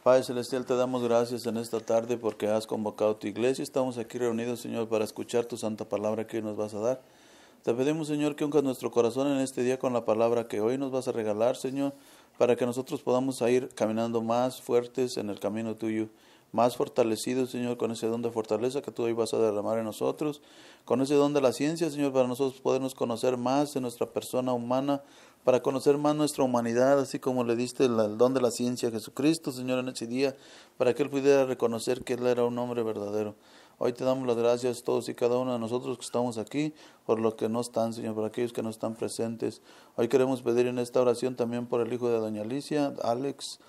Padre Celestial, te damos gracias en esta tarde porque has convocado tu iglesia. Estamos aquí reunidos, Señor, para escuchar tu santa palabra que hoy nos vas a dar. Te pedimos, Señor, que unjas nuestro corazón en este día con la palabra que hoy nos vas a regalar, Señor, para que nosotros podamos ir caminando más fuertes en el camino tuyo, más fortalecidos, Señor, con ese don de fortaleza que tú hoy vas a derramar en nosotros, con ese don de la ciencia, Señor, para nosotros podernos conocer más de nuestra persona humana, para conocer más nuestra humanidad, así como le diste el don de la ciencia a Jesucristo, Señor, en ese día, para que Él pudiera reconocer que Él era un hombre verdadero. Hoy te damos las gracias todos y cada uno de nosotros que estamos aquí, por los que no están, Señor, por aquellos que no están presentes. Hoy queremos pedir en esta oración también por el hijo de doña Alicia, Alex,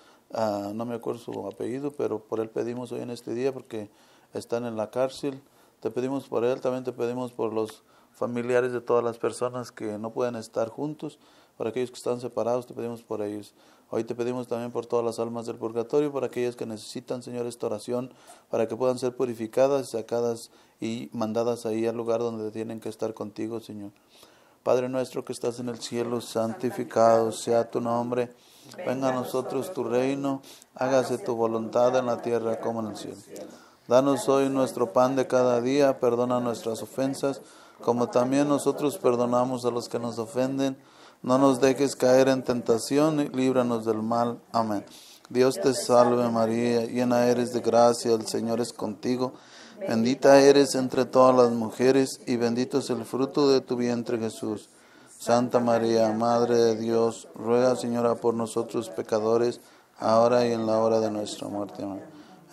no me acuerdo su apellido, pero por él pedimos hoy en este día porque están en la cárcel. Te pedimos por él, también te pedimos por los familiares de todas las personas que no pueden estar juntos, por aquellos que están separados, te pedimos por ellos. Hoy te pedimos también por todas las almas del purgatorio, por aquellas que necesitan, Señor, esta oración, para que puedan ser purificadas, sacadas y mandadas ahí al lugar donde tienen que estar contigo, Señor. Padre nuestro que estás en el cielo, santificado sea tu nombre. Venga a nosotros tu reino, hágase tu voluntad en la tierra como en el cielo. Danos hoy nuestro pan de cada día, perdona nuestras ofensas, como también nosotros perdonamos a los que nos ofenden. No nos dejes caer en tentación y líbranos del mal. Amén. Dios te salve María, llena eres de gracia, el Señor es contigo. Bendita eres entre todas las mujeres y bendito es el fruto de tu vientre Jesús. Santa María, Madre de Dios, ruega, Señora, por nosotros pecadores, ahora y en la hora de nuestra muerte. Amén.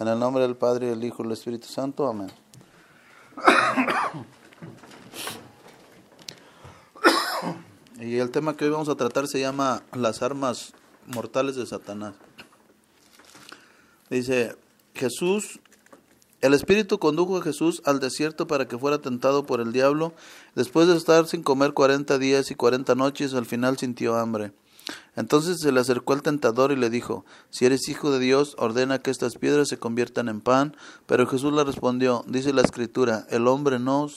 En el nombre del Padre, del Hijo y del Espíritu Santo. Amén. Y el tema que hoy vamos a tratar se llama las armas mortales de Satanás. Dice, el Espíritu condujo a Jesús al desierto para que fuera tentado por el diablo. Después de estar sin comer 40 días y 40 noches, al final sintió hambre. Entonces se le acercó al tentador y le dijo, si eres hijo de Dios, ordena que estas piedras se conviertan en pan. Pero Jesús le respondió, dice la Escritura, el hombre no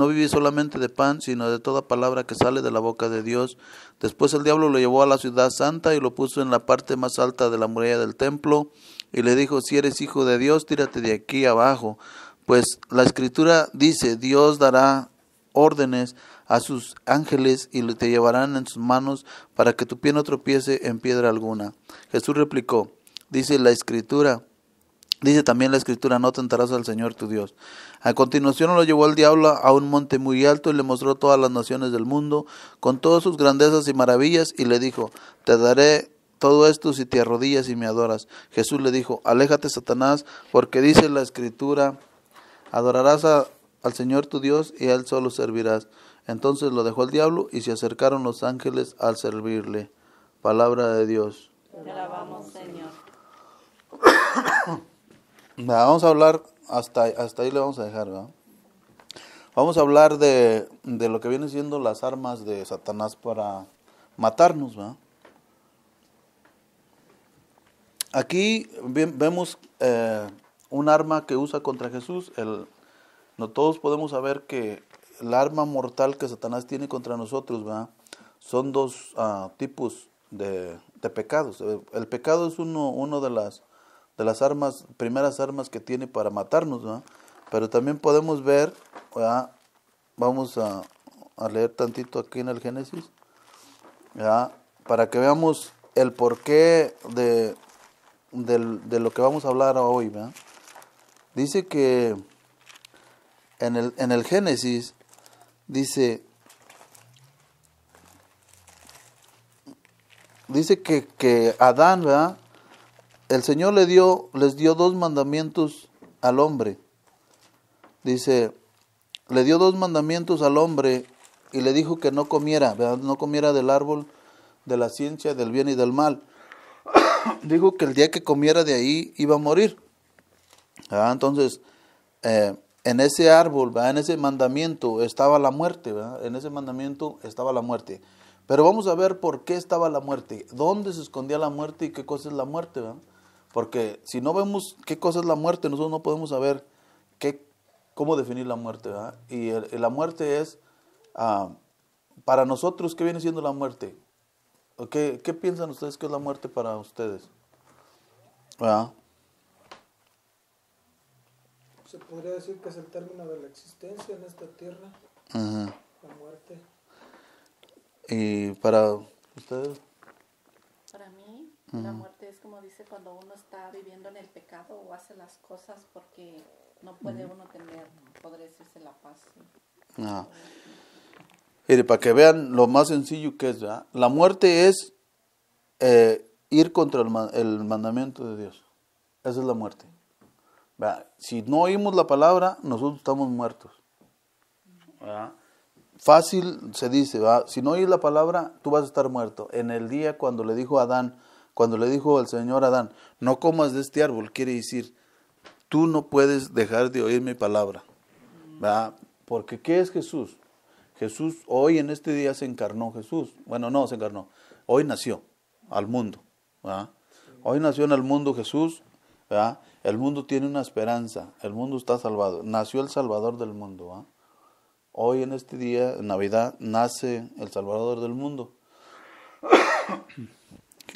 vive solamente de pan, sino de toda palabra que sale de la boca de Dios. Después el diablo lo llevó a la ciudad santa y lo puso en la parte más alta de la muralla del templo. Y le dijo, si eres hijo de Dios, tírate de aquí abajo. Pues la Escritura dice, Dios dará órdenes a sus ángeles y te llevarán en sus manos para que tu pie no tropiece en piedra alguna. Jesús replicó, dice también la Escritura, no tentarás al Señor tu Dios. A continuación lo llevó el diablo a un monte muy alto y le mostró todas las naciones del mundo, con todas sus grandezas y maravillas, y le dijo, te daré todo esto si te arrodillas y me adoras. Jesús le dijo, aléjate, Satanás, porque dice la Escritura, adorarás al Señor tu Dios y a Él solo servirás. Entonces lo dejó el diablo y se acercaron los ángeles al servirle. Palabra de Dios. Te alabamos, Señor. Vamos a hablar, hasta ahí le vamos a dejar, ¿verdad? Vamos a hablar de lo que vienen siendo las armas de Satanás para matarnos, ¿verdad? Aquí vemos un arma que usa contra Jesús. No todos podemos saber que el arma mortal que Satanás tiene contra nosotros, ¿verdad? Son dos tipos de pecados. El pecado es uno de las armas, primeras armas que tiene para matarnos, ¿verdad? Pero también podemos ver, ¿verdad? Vamos a leer tantito aquí en el Génesis, ¿verdad? Para que veamos el porqué de lo que vamos a hablar hoy, ¿verdad? Dice que en el Génesis dice que Adán, ¿verdad? El Señor les dio 2 mandamientos al hombre. Dice, le dio 2 mandamientos al hombre y le dijo que no comiera, ¿verdad? No comiera del árbol de la ciencia del bien y del mal. Dijo que el día que comiera de ahí iba a morir. ¿Verdad? Entonces, en ese árbol, ¿verdad? En ese mandamiento estaba la muerte, ¿verdad? En ese mandamiento estaba la muerte. Pero vamos a ver por qué estaba la muerte, dónde se escondía la muerte y qué cosa es la muerte, ¿verdad? Porque si no vemos qué cosa es la muerte, nosotros no podemos saber cómo definir la muerte, ¿verdad? Y la muerte es, para nosotros, ¿qué viene siendo la muerte? ¿Qué piensan ustedes que es la muerte para ustedes? ¿verdad? Se podría decir que es el término de la existencia en esta tierra, Ujú. la muerte. Y para ustedes, Para mí, la muerte es como dice cuando uno está viviendo en el pecado o hace las cosas porque no puede uno tener, podría decirse, la paz. ¿Sí? ah. Mire, para que vean lo más sencillo que es, ¿verdad? La muerte es ir contra el mandamiento de Dios. Esa es la muerte. ¿Verdad? Si no oímos la palabra, nosotros estamos muertos. ¿Verdad? Fácil se dice, ¿verdad? Si no oyes la palabra, tú vas a estar muerto. En el día cuando le dijo a Adán, cuando le dijo el Señor a Adán, no comas de este árbol, quiere decir, tú no puedes dejar de oír mi palabra. ¿Verdad? Porque ¿qué es Jesús? Jesús hoy en este día se encarnó Jesús. Bueno, no se encarnó. Hoy nació al mundo. ¿Verdad? Hoy nació en el mundo Jesús. ¿Verdad? El mundo tiene una esperanza. El mundo está salvado. Nació el Salvador del mundo. ¿verdad? Hoy en este día, en Navidad, nace el Salvador del mundo.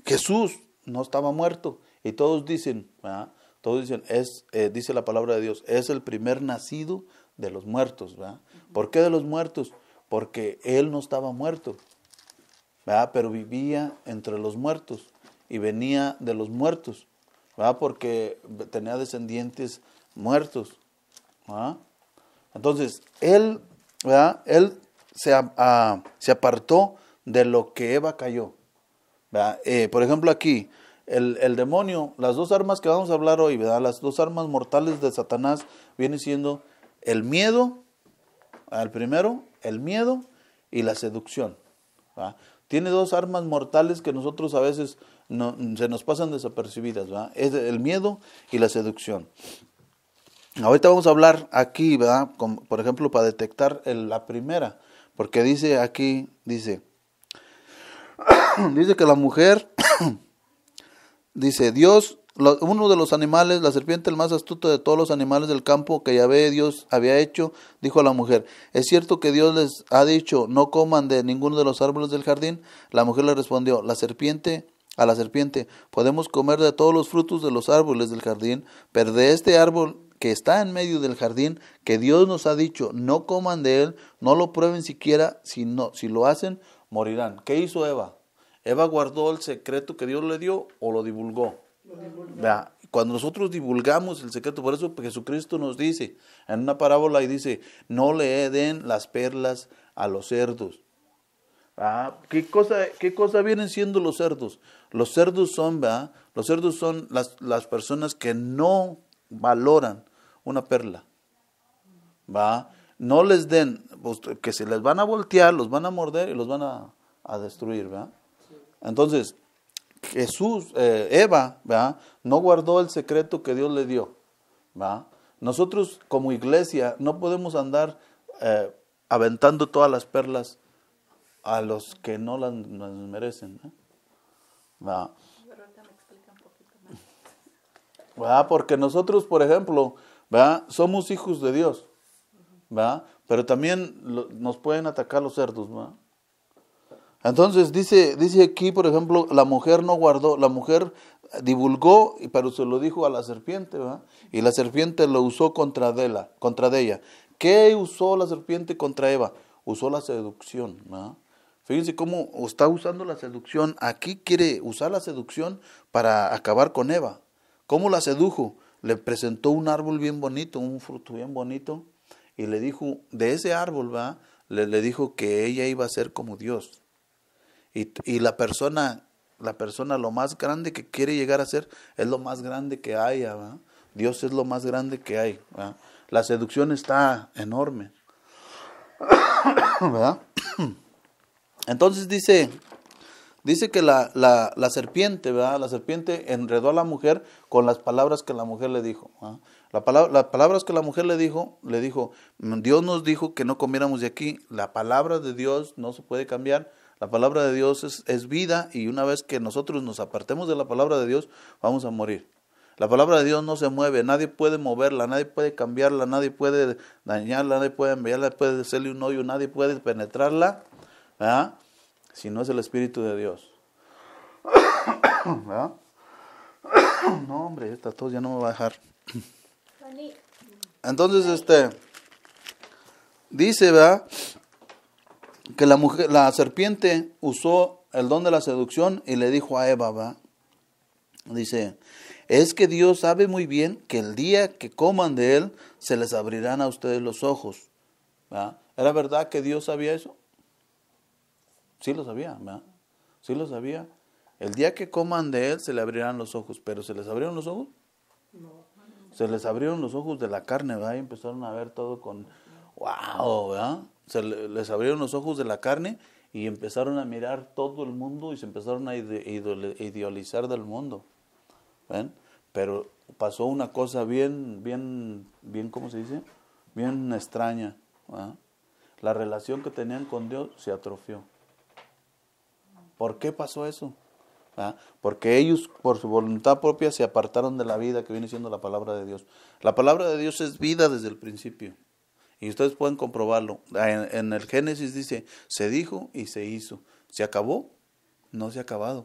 Jesús no estaba muerto. Y todos dicen, ¿verdad? Todos dicen, dice la palabra de Dios, es el primer nacido de los muertos. ¿verdad? ¿Por qué de los muertos? Porque Él no estaba muerto, ¿verdad? Pero vivía entre los muertos y venía de los muertos, ¿verdad? Porque tenía descendientes muertos. ¿verdad? Entonces, Él, ¿verdad? Él se apartó de lo que Eva cayó. ¿verdad? Por ejemplo, aquí, el demonio, las dos armas que vamos a hablar hoy, ¿verdad? Las dos armas mortales de Satanás viene siendo el miedo, el primero, el miedo y la seducción. ¿verdad? Tiene dos armas mortales que nosotros a veces se nos pasan desapercibidas. ¿verdad? Es el miedo y la seducción. Ahorita vamos a hablar aquí, ¿verdad? Por ejemplo, para detectar la primera, porque dice aquí, dice que la mujer, dice Dios, uno de los animales, la serpiente, el más astuto de todos los animales del campo que Yahvé Dios había hecho, dijo a la mujer, ¿es cierto que Dios les ha dicho, no coman de ninguno de los árboles del jardín? La mujer le respondió, a la serpiente, podemos comer de todos los frutos de los árboles del jardín, pero de este árbol que está en medio del jardín, que Dios nos ha dicho, no coman de él, no lo prueben siquiera, si lo hacen, morirán. ¿Qué hizo Eva? Eva guardó el secreto que Dios le dio o lo divulgó. Vea, cuando nosotros divulgamos el secreto, por eso Jesucristo nos dice en una parábola y dice, no le den las perlas a los cerdos. ¿Qué cosa vienen siendo los cerdos? Los cerdos son, ¿verdad? Los cerdos son las personas que no valoran una perla. ¿va? No les den, pues, que se les van a voltear, los van a morder y los van a destruir. ¿verdad? Entonces, Eva, ¿verdad? No guardó el secreto que Dios le dio. ¿verdad? Nosotros como iglesia no podemos andar aventando todas las perlas a los que no las merecen. ¿verdad? ¿verdad? Porque nosotros, por ejemplo, ¿verdad? Somos hijos de Dios, ¿verdad? Pero también nos pueden atacar los cerdos. ¿verdad? Entonces dice aquí, por ejemplo, la mujer no guardó, la mujer divulgó, pero se lo dijo a la serpiente, ¿verdad? Y la serpiente lo usó contra ella. ¿Qué usó la serpiente contra Eva? Usó la seducción. ¿verdad? Fíjense cómo está usando la seducción. Aquí quiere usar la seducción para acabar con Eva. ¿Cómo la sedujo? Le presentó un árbol bien bonito, un fruto bien bonito, y le dijo, de ese árbol, ¿va? Le dijo que ella iba a ser como Dios. Y la persona lo más grande que quiere llegar a ser es lo más grande que haya. ¿va? Dios es lo más grande que hay. ¿va? La seducción está enorme. ¿verdad? Entonces dice que la serpiente, ¿verdad? La serpiente enredó a la mujer con las palabras que la mujer le dijo. ¿verdad? Las palabras que la mujer le dijo, Dios nos dijo que no comiéramos de aquí. La palabra de Dios no se puede cambiar. La palabra de Dios es vida, y una vez que nosotros nos apartemos de la palabra de Dios, vamos a morir. La palabra de Dios no se mueve, nadie puede moverla, nadie puede cambiarla, nadie puede dañarla, nadie puede enviarla, nadie puede hacerle un hoyo, nadie puede penetrarla, ¿verdad? Si no es el Espíritu de Dios. ¿verdad? No, hombre, esta tos ya no me va a dejar. Entonces, dice, ¿verdad? Que la serpiente usó el don de la seducción y le dijo a Eva, ¿verdad? Dice, es que Dios sabe muy bien que el día que coman de él, se les abrirán a ustedes los ojos, ¿verdad? ¿Era verdad que Dios sabía eso? Sí lo sabía, ¿verdad? Sí lo sabía. El día que coman de él, se le abrirán los ojos. ¿Pero se les abrieron los ojos? No. Se les abrieron los ojos de la carne, ¿verdad? Y empezaron a ver todo con, wow, ¿verdad? Les abrieron los ojos de la carne y empezaron a mirar todo el mundo y se empezaron a idealizar del mundo. ¿Ven? Pero pasó una cosa bien, ¿cómo se dice? Bien extraña, ¿verdad? La relación que tenían con Dios se atrofió. ¿Por qué pasó eso? ¿Verdad? Porque ellos, por su voluntad propia, se apartaron de la vida que viene siendo la palabra de Dios. La palabra de Dios es vida desde el principio. Y ustedes pueden comprobarlo. En el Génesis dice, se dijo y se hizo. ¿Se acabó? No se ha acabado.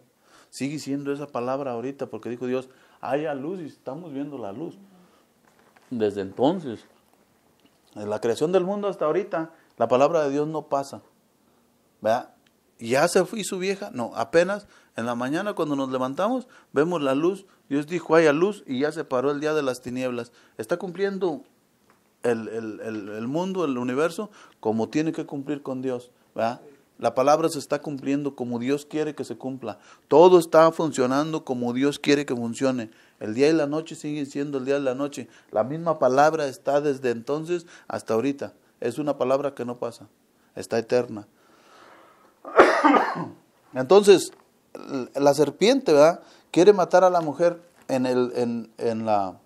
Sigue siendo esa palabra ahorita, porque dijo Dios, haya luz y estamos viendo la luz. Desde entonces, en la creación del mundo hasta ahorita, la palabra de Dios no pasa. ¿Verdad? ¿Ya se fue su vieja? No, apenas en la mañana cuando nos levantamos, vemos la luz. Dios dijo, haya luz y ya se paró el día de las tinieblas. Está cumpliendo el mundo, el universo, como tiene que cumplir con Dios, ¿verdad? La palabra se está cumpliendo como Dios quiere que se cumpla. Todo está funcionando como Dios quiere que funcione. El día y la noche siguen siendo el día y la noche. La misma palabra está desde entonces hasta ahorita. Es una palabra que no pasa. Está eterna. Entonces, la serpiente, ¿verdad?, quiere matar a la mujer en la,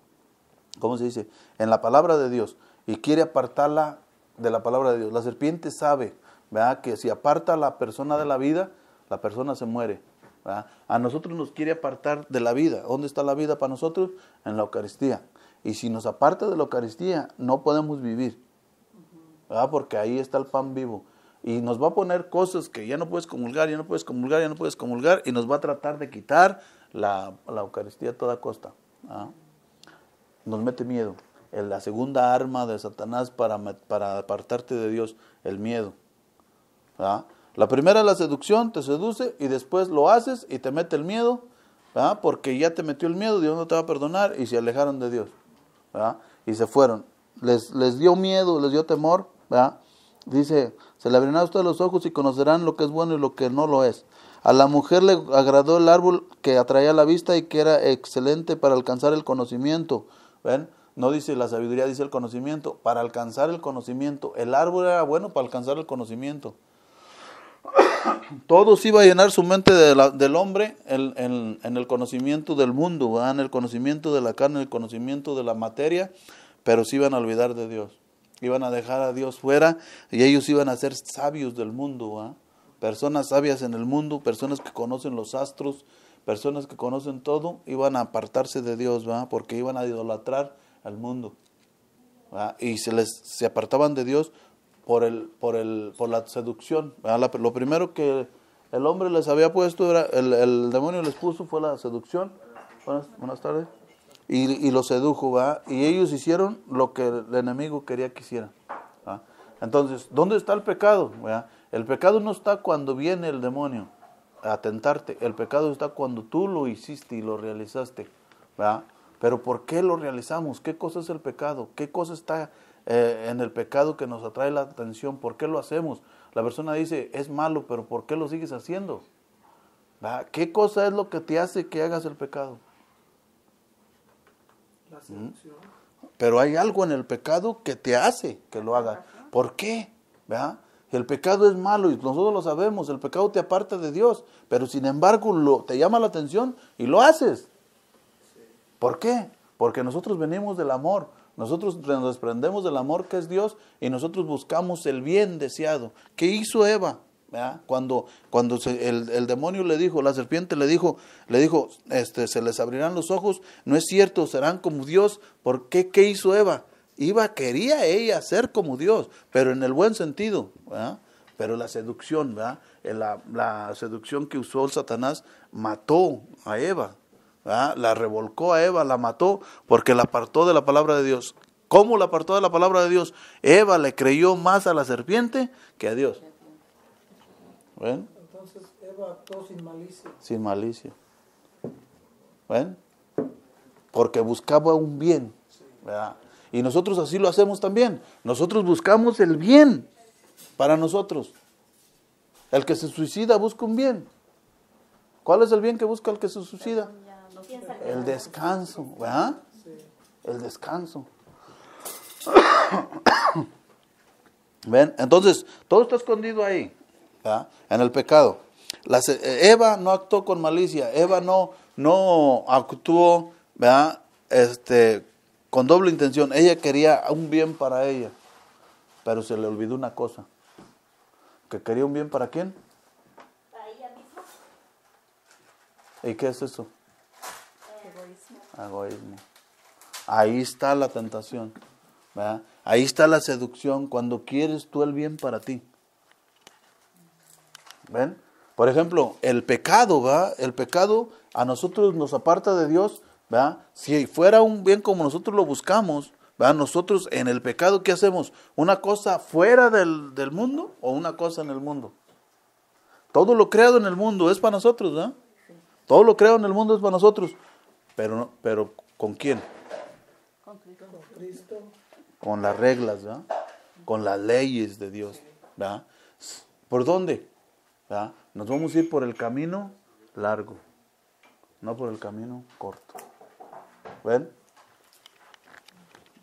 ¿cómo se dice?, en la palabra de Dios, y quiere apartarla de la palabra de Dios. La serpiente sabe, ¿verdad?, que si aparta a la persona de la vida, la persona se muere, ¿verdad? A nosotros nos quiere apartar de la vida. ¿Dónde está la vida para nosotros? En la Eucaristía. Y si nos aparta de la Eucaristía, no podemos vivir, ¿verdad?, porque ahí está el pan vivo. Y nos va a poner cosas que ya no puedes comulgar, ya no puedes comulgar, ya no puedes comulgar, y nos va a tratar de quitar la Eucaristía a toda costa, ¿verdad? Nos mete miedo. La segunda arma de Satanás para apartarte de Dios, el miedo, ¿verdad? La primera es la seducción, te seduce y después lo haces y te mete el miedo, ¿verdad? Porque ya te metió el miedo, Dios no te va a perdonar, y se alejaron de Dios, ¿verdad? Y se fueron. Les dio miedo, les dio temor, ¿verdad? Dice, se le abrirán a ustedes los ojos y conocerán lo que es bueno y lo que no lo es. A la mujer le agradó el árbol que atraía la vista y que era excelente para alcanzar el conocimiento. ¿Ven? No dice la sabiduría, dice el conocimiento. Para alcanzar el conocimiento. El árbol era bueno para alcanzar el conocimiento. Todo se iba a llenar su mente del hombre en el conocimiento del mundo, ¿verdad?, en el conocimiento de la carne, en el conocimiento de la materia, pero se iban a olvidar de Dios. Iban a dejar a Dios fuera y ellos iban a ser sabios del mundo, ¿verdad? Personas sabias en el mundo, personas que conocen los astros, personas que conocen todo, iban a apartarse de Dios, ¿verdad?, porque iban a idolatrar al mundo, ¿verdad? Y se apartaban de Dios por la seducción, ¿verdad? Lo primero que el hombre les había puesto, el demonio les puso, fue la seducción. Buenas tardes. Y lo sedujo, ¿verdad? Y ellos hicieron lo que el enemigo quería que hicieran, ¿verdad? Entonces, ¿dónde está el pecado? ¿Verdad? El pecado no está cuando viene el demonio a tentarte. El pecado está cuando tú lo hiciste y lo realizaste, ¿verdad? Pero ¿por qué lo realizamos? ¿Qué cosa es el pecado? ¿Qué cosa está en el pecado que nos atrae la atención? ¿Por qué lo hacemos? La persona dice, es malo, pero ¿por qué lo sigues haciendo? ¿Verdad? ¿Qué cosa es lo que te hace que hagas el pecado? La seducción. Pero hay algo en el pecado que te hace que lo hagas. ¿Por qué? ¿Verdad? El pecado es malo y nosotros lo sabemos. El pecado te aparta de Dios, pero sin embargo te llama la atención y lo haces. ¿Por qué? Porque nosotros venimos del amor. Nosotros nos desprendemos del amor que es Dios y nosotros buscamos el bien deseado. ¿Qué hizo Eva? ¿Verdad? Cuando el demonio le dijo, la serpiente le dijo, se les abrirán los ojos, no es cierto, serán como Dios. ¿Por qué? ¿Qué hizo Eva? Quería ella ser como Dios, pero en el buen sentido, ¿verdad? Pero la seducción, ¿verdad? La seducción que usó el Satanás mató a Eva, ¿verdad? La revolcó a Eva, la mató porque la apartó de la palabra de Dios. ¿Cómo la apartó de la palabra de Dios? Eva le creyó más a la serpiente que a Dios. ¿Ven? Entonces Eva actuó sin malicia. Sin malicia. ¿Ven? Porque buscaba un bien, ¿verdad? Y nosotros así lo hacemos también. Nosotros buscamos el bien para nosotros. El que se suicida busca un bien. ¿Cuál es el bien que busca el que se suicida? El descanso, ¿verdad? El descanso. ¿Ven? Entonces, todo está escondido ahí, ¿verdad? En el pecado. Eva no actuó con malicia. Eva no actuó, ¿verdad? Con doble intención. Ella quería un bien para ella, pero se le olvidó una cosa. ¿Que quería un bien para quién? Para ella misma. ¿Y qué es eso? Egoísmo. Ahí está la tentación, ¿verdad? Ahí está la seducción cuando quieres tú el bien para ti. ¿Ven? Por ejemplo, el pecado, ¿verdad? El pecado a nosotros nos aparta de Dios, ¿verdad? Si fuera un bien como nosotros lo buscamos, ¿verdad? Nosotros en el pecado, ¿qué hacemos? ¿Una cosa fuera del mundo o una cosa en el mundo? Todo lo creado en el mundo es para nosotros, ¿verdad? Todo lo creado en el mundo es para nosotros. Pero ¿con quién? Con Cristo. Con las reglas, ¿verdad? Con las leyes de Dios, ¿verdad? ¿Por dónde? ¿Verdad? Nos vamos a ir por el camino largo, no por el camino corto. ¿Ven?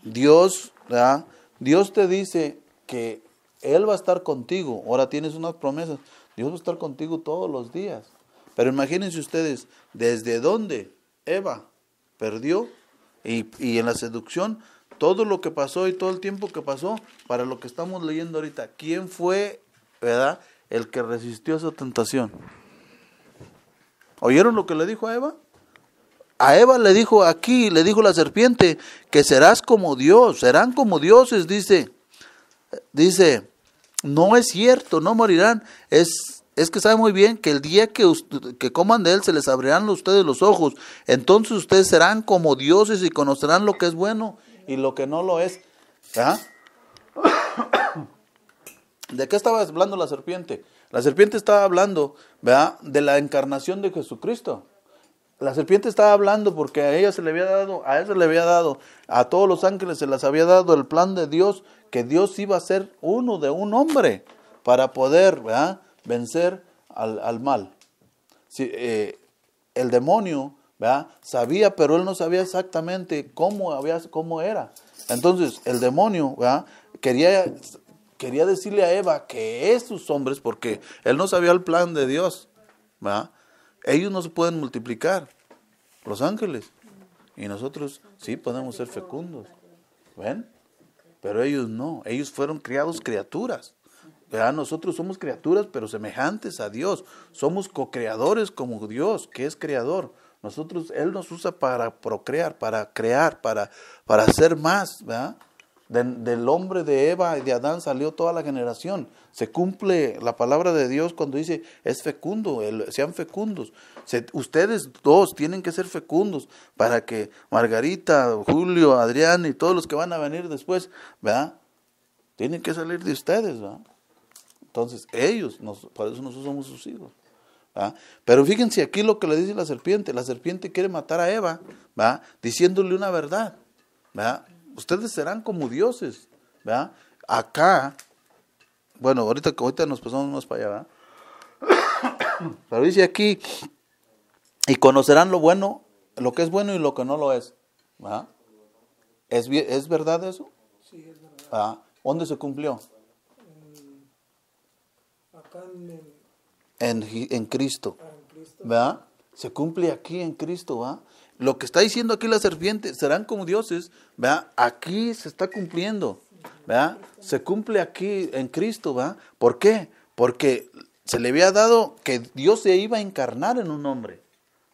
Dios, ¿verdad? Dios te dice que Él va a estar contigo. Ahora tienes unas promesas. Dios va a estar contigo todos los días. Pero imagínense ustedes, ¿desde dónde Eva perdió? Y en la seducción, todo lo que pasó y todo el tiempo que pasó, para lo que estamos leyendo ahorita, ¿quién fue, verdad, el que resistió esa tentación? ¿Oyeron lo que le dijo a Eva? A Eva le dijo aquí, le dijo la serpiente, que serás como Dios, serán como dioses, dice, no es cierto, no morirán, es que sabe muy bien que el día que coman de él se les abrirán a ustedes los ojos, entonces ustedes serán como dioses y conocerán lo que es bueno y lo que no lo es. ¿Ah? ¿De qué estaba hablando la serpiente? La serpiente estaba hablando, ¿verdad?, de la encarnación de Jesucristo. La serpiente estaba hablando porque a ella se le había dado, a él se le había dado, a todos los ángeles se les había dado el plan de Dios, que Dios iba a ser uno de un hombre para poder, ¿verdad?, vencer al mal. Sí, el demonio, ¿verdad?, sabía, pero él no sabía exactamente cómo era. Entonces el demonio, ¿verdad?, quería decirle a Eva que esos hombres, porque él no sabía el plan de Dios, ¿verdad?, ellos no se pueden multiplicar, los ángeles, y nosotros sí podemos ser fecundos, ¿ven? Pero ellos no, ellos fueron criados criaturas, ¿verdad? Nosotros somos criaturas pero semejantes a Dios, somos co-creadores como Dios, que es creador. Nosotros, Él nos usa para procrear, para crear, para hacer más, ¿verdad? Del hombre de Eva y de Adán salió toda la generación. Se cumple la palabra de Dios cuando dice, es fecundo, sean fecundos. Ustedes dos tienen que ser fecundos para que Margarita, Julio, Adrián y todos los que van a venir después, ¿verdad?, tienen que salir de ustedes, ¿verdad? Entonces ellos, por eso nosotros somos sus hijos, ¿verdad? Pero fíjense aquí lo que le dice la serpiente quiere matar a Eva, ¿verdad?, diciéndole una verdad, ¿verdad? Ustedes serán como dioses, ¿verdad? Acá, bueno, ahorita nos pasamos más para allá, ¿verdad? Pero dice aquí, y conocerán lo bueno, lo que es bueno y lo que no lo es, ¿verdad? ¿Es verdad eso? Sí, es verdad. ¿Verdad? ¿Dónde se cumplió? Acá En Cristo, en Cristo. ¿verdad? Se cumple aquí en Cristo, ¿verdad? Lo que está diciendo aquí la serpiente, serán como dioses, ¿verdad? Aquí se está cumpliendo, ¿verdad? Se cumple aquí en Cristo, ¿verdad? ¿Por qué? Porque se le había dado que Dios se iba a encarnar en un hombre,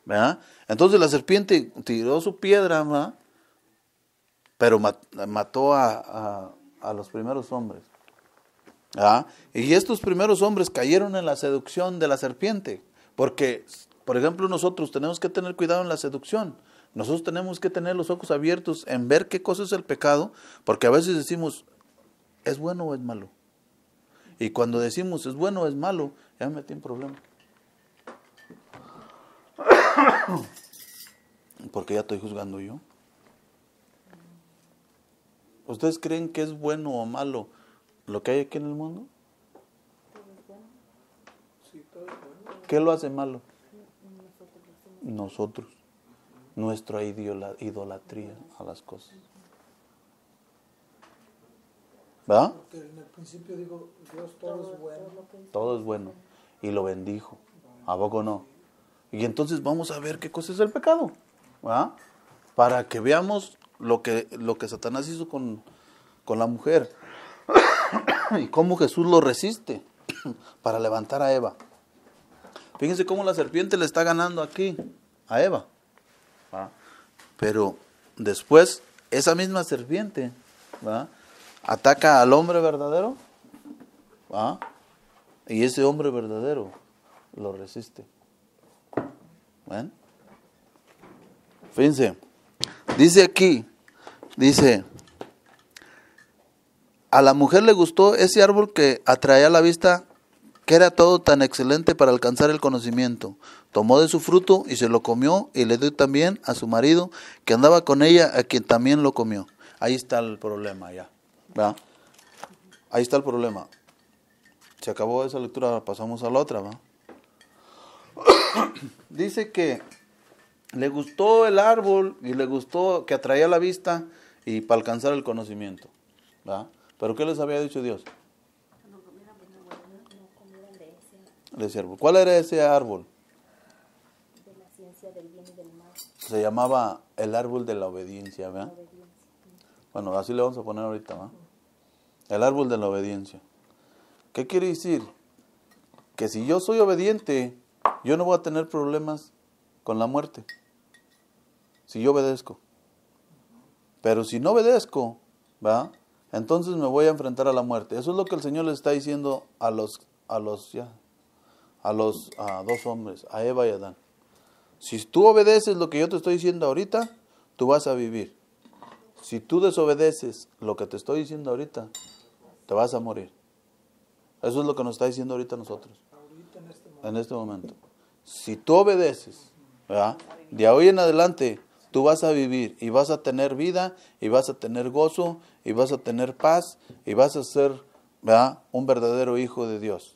¿verdad? Entonces la serpiente tiró su piedra, ¿verdad?, pero mató a los primeros hombres, ¿verdad? Y estos primeros hombres cayeron en la seducción de la serpiente, porque por ejemplo, nosotros tenemos que tener cuidado en la seducción. Nosotros tenemos que tener los ojos abiertos en ver qué cosa es el pecado, porque a veces decimos, ¿es bueno o es malo? Y cuando decimos, ¿es bueno o es malo?, ya me metí en problema. Porque ya estoy juzgando yo. ¿Ustedes creen que es bueno o malo lo que hay aquí en el mundo? Sí, todo es bueno. ¿Qué lo hace malo? Nosotros. Nuestra idolatría a las cosas. ¿Verdad? Porque en el principio digo, Dios todo es bueno. Todo es bueno. Y lo bendijo. ¿A poco no? Y entonces vamos a ver qué cosa es el pecado. ¿Verdad? Para que veamos lo que Satanás hizo con la mujer. Y cómo Jesús lo resiste para levantar a Eva. Fíjense cómo la serpiente le está ganando aquí a Eva. ¿Va? Pero después esa misma serpiente, ¿va?, ataca al hombre verdadero, ¿va?, y ese hombre verdadero lo resiste. ¿Ven? Fíjense, dice aquí, a la mujer le gustó ese árbol que atraía a la vista, que era todo tan excelente para alcanzar el conocimiento. Tomó de su fruto y se lo comió, y le dio también a su marido que andaba con ella, a quien también lo comió. Ahí está el problema ya, ¿verdad? Ahí está el problema. Se acabó esa lectura, pasamos a la otra, ¿va? Dice que le gustó el árbol y le gustó que atraía la vista y para alcanzar el conocimiento, ¿va? Pero ¿qué les había dicho Dios? De ese árbol. ¿Cuál era ese árbol? De la ciencia del bien y del mal. Se llamaba el árbol de la obediencia, ¿verdad? Bueno, así le vamos a poner ahorita, ¿va? El árbol de la obediencia. ¿Qué quiere decir? Que si yo soy obediente, yo no voy a tener problemas con la muerte. Si yo obedezco. Pero si no obedezco, ¿va?, entonces me voy a enfrentar a la muerte. Eso es lo que el Señor le está diciendo a los dos hombres, a Eva y a Adán. Si tú obedeces lo que yo te estoy diciendo ahorita, tú vas a vivir. Si tú desobedeces lo que te estoy diciendo ahorita, te vas a morir. Eso es lo que nos está diciendo ahorita nosotros. En este momento. Si tú obedeces, ¿verdad?, de hoy en adelante, tú vas a vivir y vas a tener vida y vas a tener gozo y vas a tener paz y vas a ser, ¿verdad?, un verdadero hijo de Dios.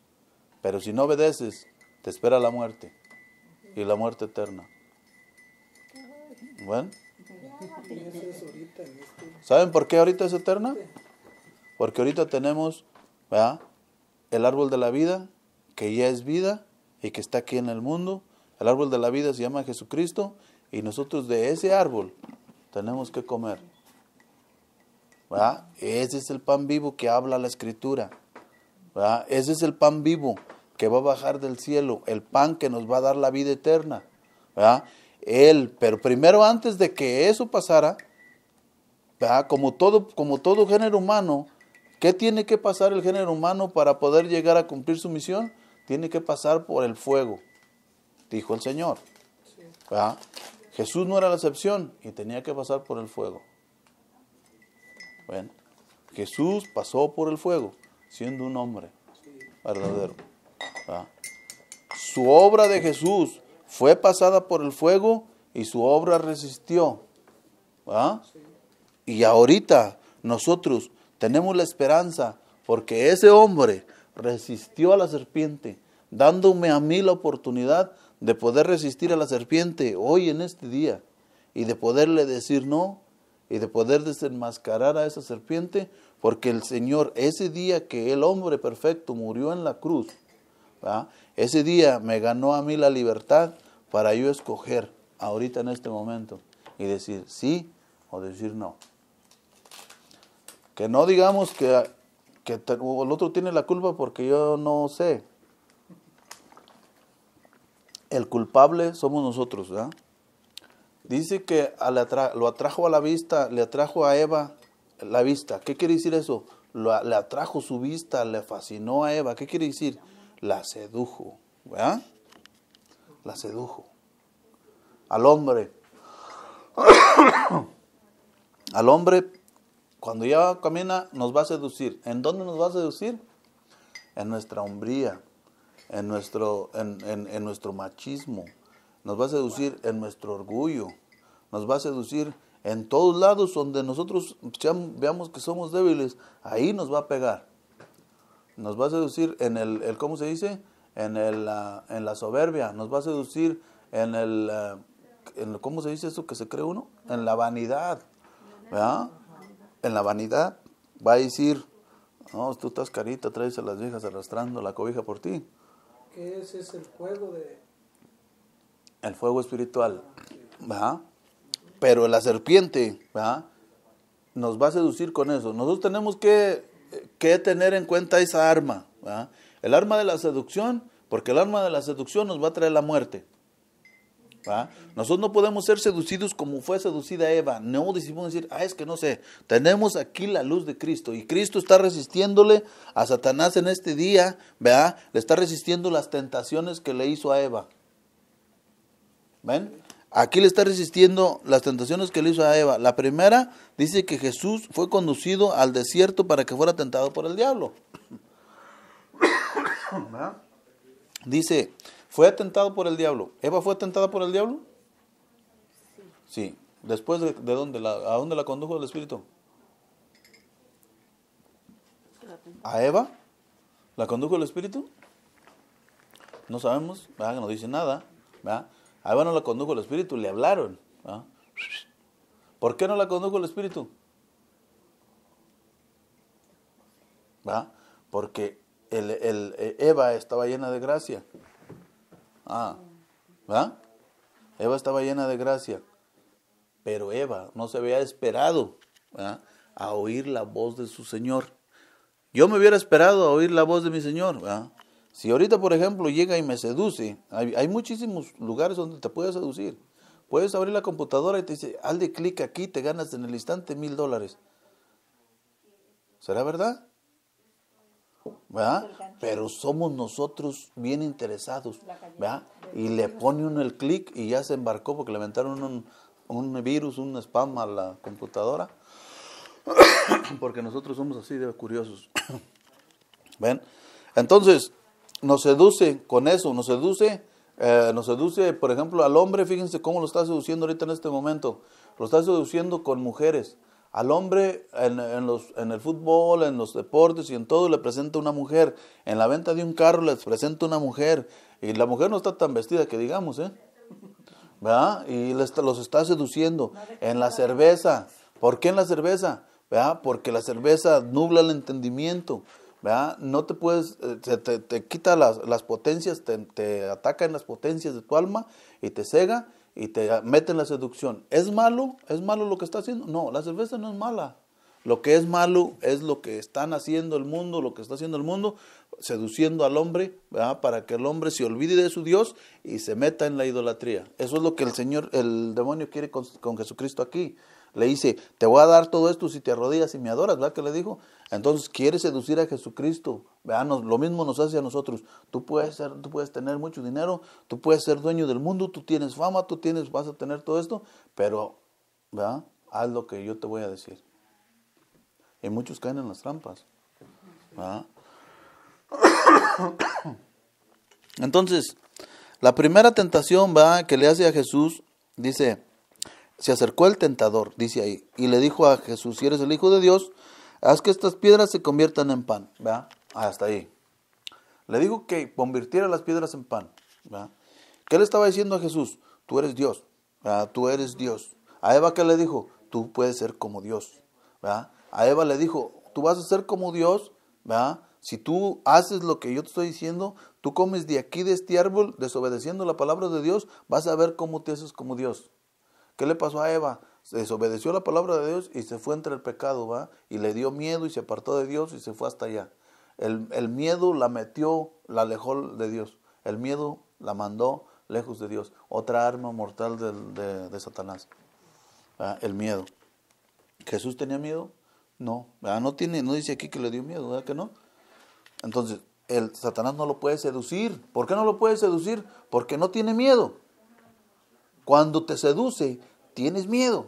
Pero si no obedeces, te espera la muerte y la muerte eterna. Bueno, Y eso es ahorita en ¿saben por qué ahorita es eterna? Porque ahorita tenemos, ¿verdad?, el árbol de la vida, que ya es vida y que está aquí en el mundo. El árbol de la vida se llama Jesucristo y nosotros de ese árbol tenemos que comer. ¿Verdad? Ese es el pan vivo que habla la Escritura. ¿Verdad? Ese es el pan vivo que va a bajar del cielo, el pan que nos va a dar la vida eterna. ¿Verdad? Pero primero, antes de que eso pasara, ¿verdad?, como todo género humano, ¿qué tiene que pasar el género humano para poder llegar a cumplir su misión? Tiene que pasar por el fuego, dijo el Señor. ¿Verdad? Jesús no era la excepción y tenía que pasar por el fuego. Bueno, Jesús pasó por el fuego siendo un hombre verdadero. ¿Verdad? Su obra de Jesús fue pasada por el fuego y su obra resistió. ¿Verdad? Y ahorita nosotros tenemos la esperanza porque ese hombre resistió a la serpiente, dándome a mí la oportunidad de poder resistir a la serpiente hoy en este día y de poderle decir no y de poder desenmascarar a esa serpiente, porque el Señor, ese día que el hombre perfecto murió en la cruz, ¿verdad?, ese día me ganó a mí la libertad para yo escoger ahorita en este momento y decir sí o decir no. Que no digamos que el otro tiene la culpa porque yo no sé. El culpable somos nosotros, ¿verdad? Dice que lo atrajo a la vista, le atrajo a Eva la vista. ¿Qué quiere decir eso? Le atrajo su vista, le fascinó a Eva. ¿Qué quiere decir? La sedujo, ¿verdad? La sedujo. Al hombre, cuando ya camina, nos va a seducir. ¿En dónde nos va a seducir? En nuestra hombría, en nuestro machismo. Nos va a seducir en nuestro orgullo. Nos va a seducir en todos lados donde nosotros veamos que somos débiles. Ahí nos va a pegar. Nos va a seducir en el ¿cómo se dice? En la soberbia. Nos va a seducir ¿cómo se dice eso que se cree uno? En la vanidad. ¿Verdad? En la vanidad va a decir, no, tú estás carita, traes a las viejas arrastrando la cobija por ti. ¿Qué es el fuego de...? El fuego espiritual, ¿verdad? Pero la serpiente, ¿verdad?, nos va a seducir con eso. Nosotros tenemos que tener en cuenta esa arma, ¿verdad? El arma de la seducción, porque el arma de la seducción nos va a traer la muerte, ¿verdad? Nosotros no podemos ser seducidos como fue seducida Eva. No decimos decir, es que no sé. Tenemos aquí la luz de Cristo y Cristo está resistiéndole a Satanás en este día, ¿verdad? Le está resistiendo las tentaciones que le hizo a Eva. ¿Ven? Aquí le está resistiendo las tentaciones que le hizo a Eva. La primera dice que Jesús fue conducido al desierto para que fuera tentado por el diablo. ¿Verdad? Dice, fue tentado por el diablo. ¿Eva fue tentada por el diablo? Sí. ¿Después de dónde? ¿A dónde la condujo el Espíritu? ¿A Eva? ¿La condujo el Espíritu? No sabemos, ¿verdad? No dice nada, ¿verdad? A Eva no la condujo el Espíritu, le hablaron, ¿verdad? ¿Por qué no la condujo el Espíritu? ¿Verdad? Porque Eva estaba llena de gracia. ¿Verdad? Eva estaba llena de gracia. Pero Eva no se había esperado, ¿verdad?, a oír la voz de su Señor. Yo me hubiera esperado a oír la voz de mi Señor, ¿verdad? Si ahorita, por ejemplo, llega y me seduce, hay muchísimos lugares donde te puede seducir. Puedes abrir la computadora y te dice, hazle clic aquí, te ganas en el instante $1,000. ¿Será verdad? ¿Verdad? Pero somos nosotros bien interesados, ¿verdad? Y le pone uno el clic y ya se embarcó porque le inventaron un virus, un spam a la computadora. Porque nosotros somos así de curiosos. ¿Ven? Entonces, nos seduce con eso, nos seduce, por ejemplo, al hombre. Fíjense cómo lo está seduciendo ahorita en este momento. Lo está seduciendo con mujeres. Al hombre en el fútbol, en los deportes y en todo le presenta una mujer. En la venta de un carro les presenta una mujer. Y la mujer no está tan vestida que digamos, ¿verdad? Y los está seduciendo. En la cerveza. ¿Por qué en la cerveza? ¿Verdad? Porque la cerveza nubla el entendimiento. ¿Verdad? No te puedes, te quita las potencias, te ataca en las potencias de tu alma y te cega y te mete en la seducción. ¿Es malo? ¿Es malo lo que está haciendo? No, la cerveza no es mala. Lo que es malo es lo que están haciendo el mundo, lo que está haciendo el mundo, seduciendo al hombre, ¿verdad?, para que el hombre se olvide de su Dios y se meta en la idolatría. Eso es lo que el demonio quiere con Jesucristo aquí. Le dice, te voy a dar todo esto si te arrodillas y me adoras, ¿verdad que le dijo? Entonces quiere seducir a Jesucristo, ¿verdad? Lo mismo nos hace a nosotros. Tú puedes tener mucho dinero, tú puedes ser dueño del mundo, tú tienes fama, vas a tener todo esto, pero, ¿verdad?, haz lo que yo te voy a decir. Y muchos caen en las trampas, ¿verdad? Entonces, la primera tentación, ¿verdad?, que le hace a Jesús, dice, se acercó el tentador, dice ahí, y le dijo a Jesús, si eres el Hijo de Dios, haz que estas piedras se conviertan en pan, ¿verdad? Hasta ahí. Le dijo que convirtiera las piedras en pan, ¿verdad? ¿Qué le estaba diciendo a Jesús? Tú eres Dios, ¿verdad? Tú eres Dios. A Eva, ¿qué le dijo? Tú puedes ser como Dios, ¿verdad? A Eva le dijo, tú vas a ser como Dios, ¿verdad? Si tú haces lo que yo te estoy diciendo, tú comes de aquí de este árbol, desobedeciendo la palabra de Dios, vas a ver cómo te haces como Dios. ¿Qué le pasó a Eva? Se desobedeció la palabra de Dios y se fue entre el pecado, ¿va? Y le dio miedo y se apartó de Dios y se fue hasta allá. El miedo la alejó de Dios. El miedo la mandó lejos de Dios. Otra arma mortal de Satanás, ¿va? El miedo. ¿Jesús tenía miedo? No, ¿va? No dice aquí que le dio miedo, ¿verdad que no? Entonces, el Satanás no lo puede seducir. ¿Por qué no lo puede seducir? Porque no tiene miedo. Cuando te seduce, tienes miedo.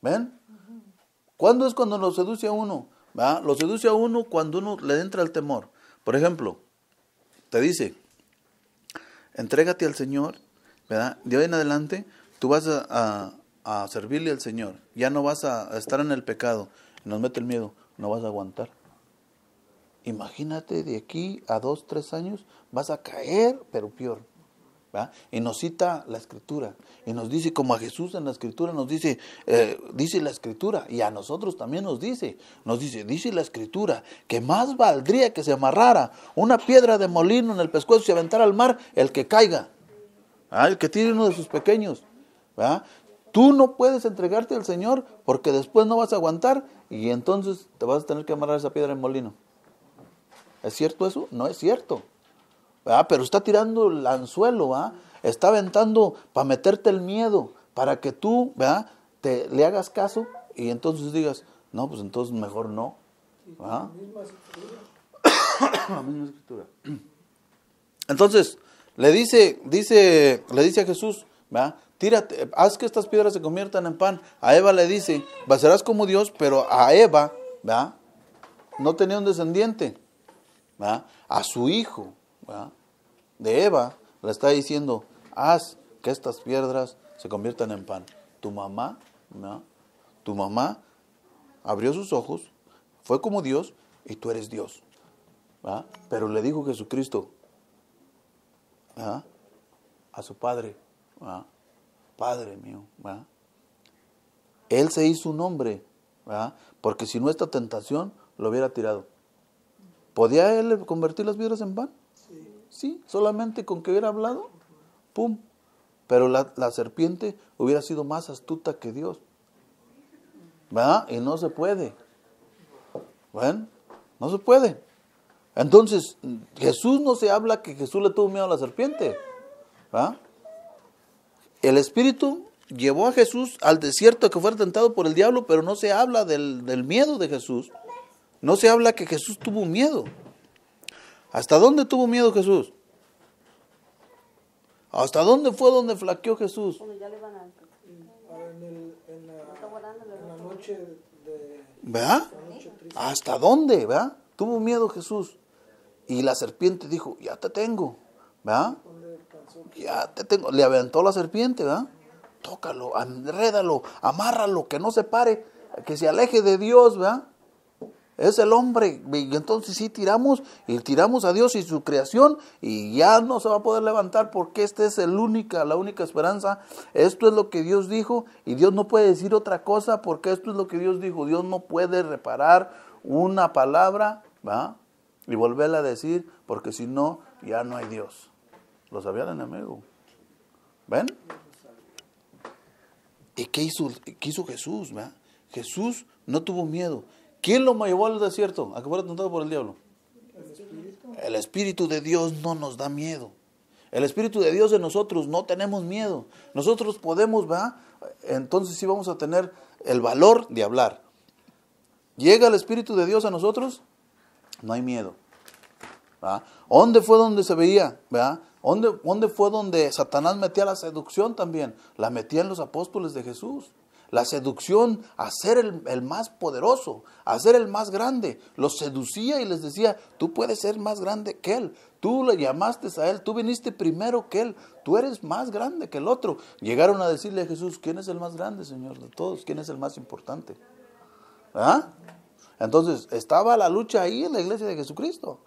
¿Ven? ¿Cuándo es cuando lo seduce a uno? ¿Va? Lo seduce a uno cuando uno le entra el temor. Por ejemplo, te dice, entrégate al Señor, ¿verdad? De hoy en adelante tú vas a servirle al Señor. Ya no vas a estar en el pecado. Nos mete el miedo, no vas a aguantar. Imagínate, de aquí a 2, 3 años vas a caer, pero peor. ¿Va? Y nos cita la Escritura, y nos dice, como a Jesús en la Escritura nos dice, dice la Escritura, y a nosotros también dice la Escritura, que más valdría que se amarrara una piedra de molino en el pescuezo y se aventara al mar el que caiga, ¿va? El que tire uno de sus pequeños, ¿va? Tú no puedes entregarte al Señor porque después no vas a aguantar y entonces te vas a tener que amarrar esa piedra de molino. ¿Es cierto eso? No es cierto. ¿Va? Pero está tirando el anzuelo, ¿va? Está aventando para meterte el miedo, para que tú, ¿va? Le hagas caso y entonces digas, no, pues entonces mejor no. ¿Va? La misma escritura. Entonces, le dice a Jesús, ¿va? Tírate, haz que estas piedras se conviertan en pan. A Eva le dice, serás como Dios, pero a Eva, ¿va? No tenía un descendiente, ¿va? A su hijo, ¿va? De Eva le está diciendo, haz que estas piedras se conviertan en pan. Tu mamá, ¿no? Tu mamá abrió sus ojos, fue como Dios y tú eres Dios, ¿va? Pero le dijo Jesucristo, ¿va? A su padre, ¿va? Padre mío, ¿va? Él se hizo un hombre, ¿va? Porque si no esta tentación lo hubiera tirado. ¿Podía él convertir las piedras en pan? Sí, solamente con que hubiera hablado, ¡pum! Pero la serpiente hubiera sido más astuta que Dios, ¿verdad? Y no se puede. Bueno, no se puede. Entonces, Jesús no se habla que Jesús le tuvo miedo a la serpiente, ¿verdad? El Espíritu llevó a Jesús al desierto que fuera tentado por el diablo, pero no se habla del miedo de Jesús. No se habla que Jesús tuvo miedo. ¿Hasta dónde tuvo miedo Jesús? ¿Hasta dónde fue donde flaqueó Jesús? En la noche de... ¿Verdad? ¿Hasta dónde? ¿Verdad? Tuvo miedo Jesús. Y la serpiente dijo, ya te tengo. ¿Verdad? Ya te tengo. Le aventó la serpiente, ¿verdad? Tócalo, enrédalo, amárralo, que no se pare, que se aleje de Dios, ¿verdad? Es el hombre, y entonces sí tiramos a Dios y su creación y ya no se va a poder levantar porque esta es la única esperanza. Esto es lo que Dios dijo y Dios no puede decir otra cosa porque esto es lo que Dios dijo. Dios no puede reparar una palabra, ¿va? Y volverla a decir porque si no, ya no hay Dios. Lo sabía el enemigo. ¿Ven? ¿Y qué hizo Jesús? ¿Va? Jesús no tuvo miedo. ¿Quién lo llevó al desierto? ¿A que fuera tentado por el diablo? El Espíritu de Dios no nos da miedo. El Espíritu de Dios en nosotros no tenemos miedo. Nosotros podemos, ¿va? Entonces sí vamos a tener el valor de hablar. Llega el Espíritu de Dios a nosotros, no hay miedo. ¿Va? ¿Dónde fue donde se veía? ¿Va? ¿Dónde fue donde Satanás metía la seducción también? La metía en los apóstoles de Jesús. La seducción a ser el más poderoso, a ser el más grande. Los seducía y les decía, tú puedes ser más grande que él. Tú le llamaste a él, tú viniste primero que él. Tú eres más grande que el otro. Llegaron a decirle a Jesús, ¿quién es el más grande, Señor, de todos? ¿Quién es el más importante? ¿Ah? Entonces, estaba la lucha ahí en la iglesia de Jesucristo.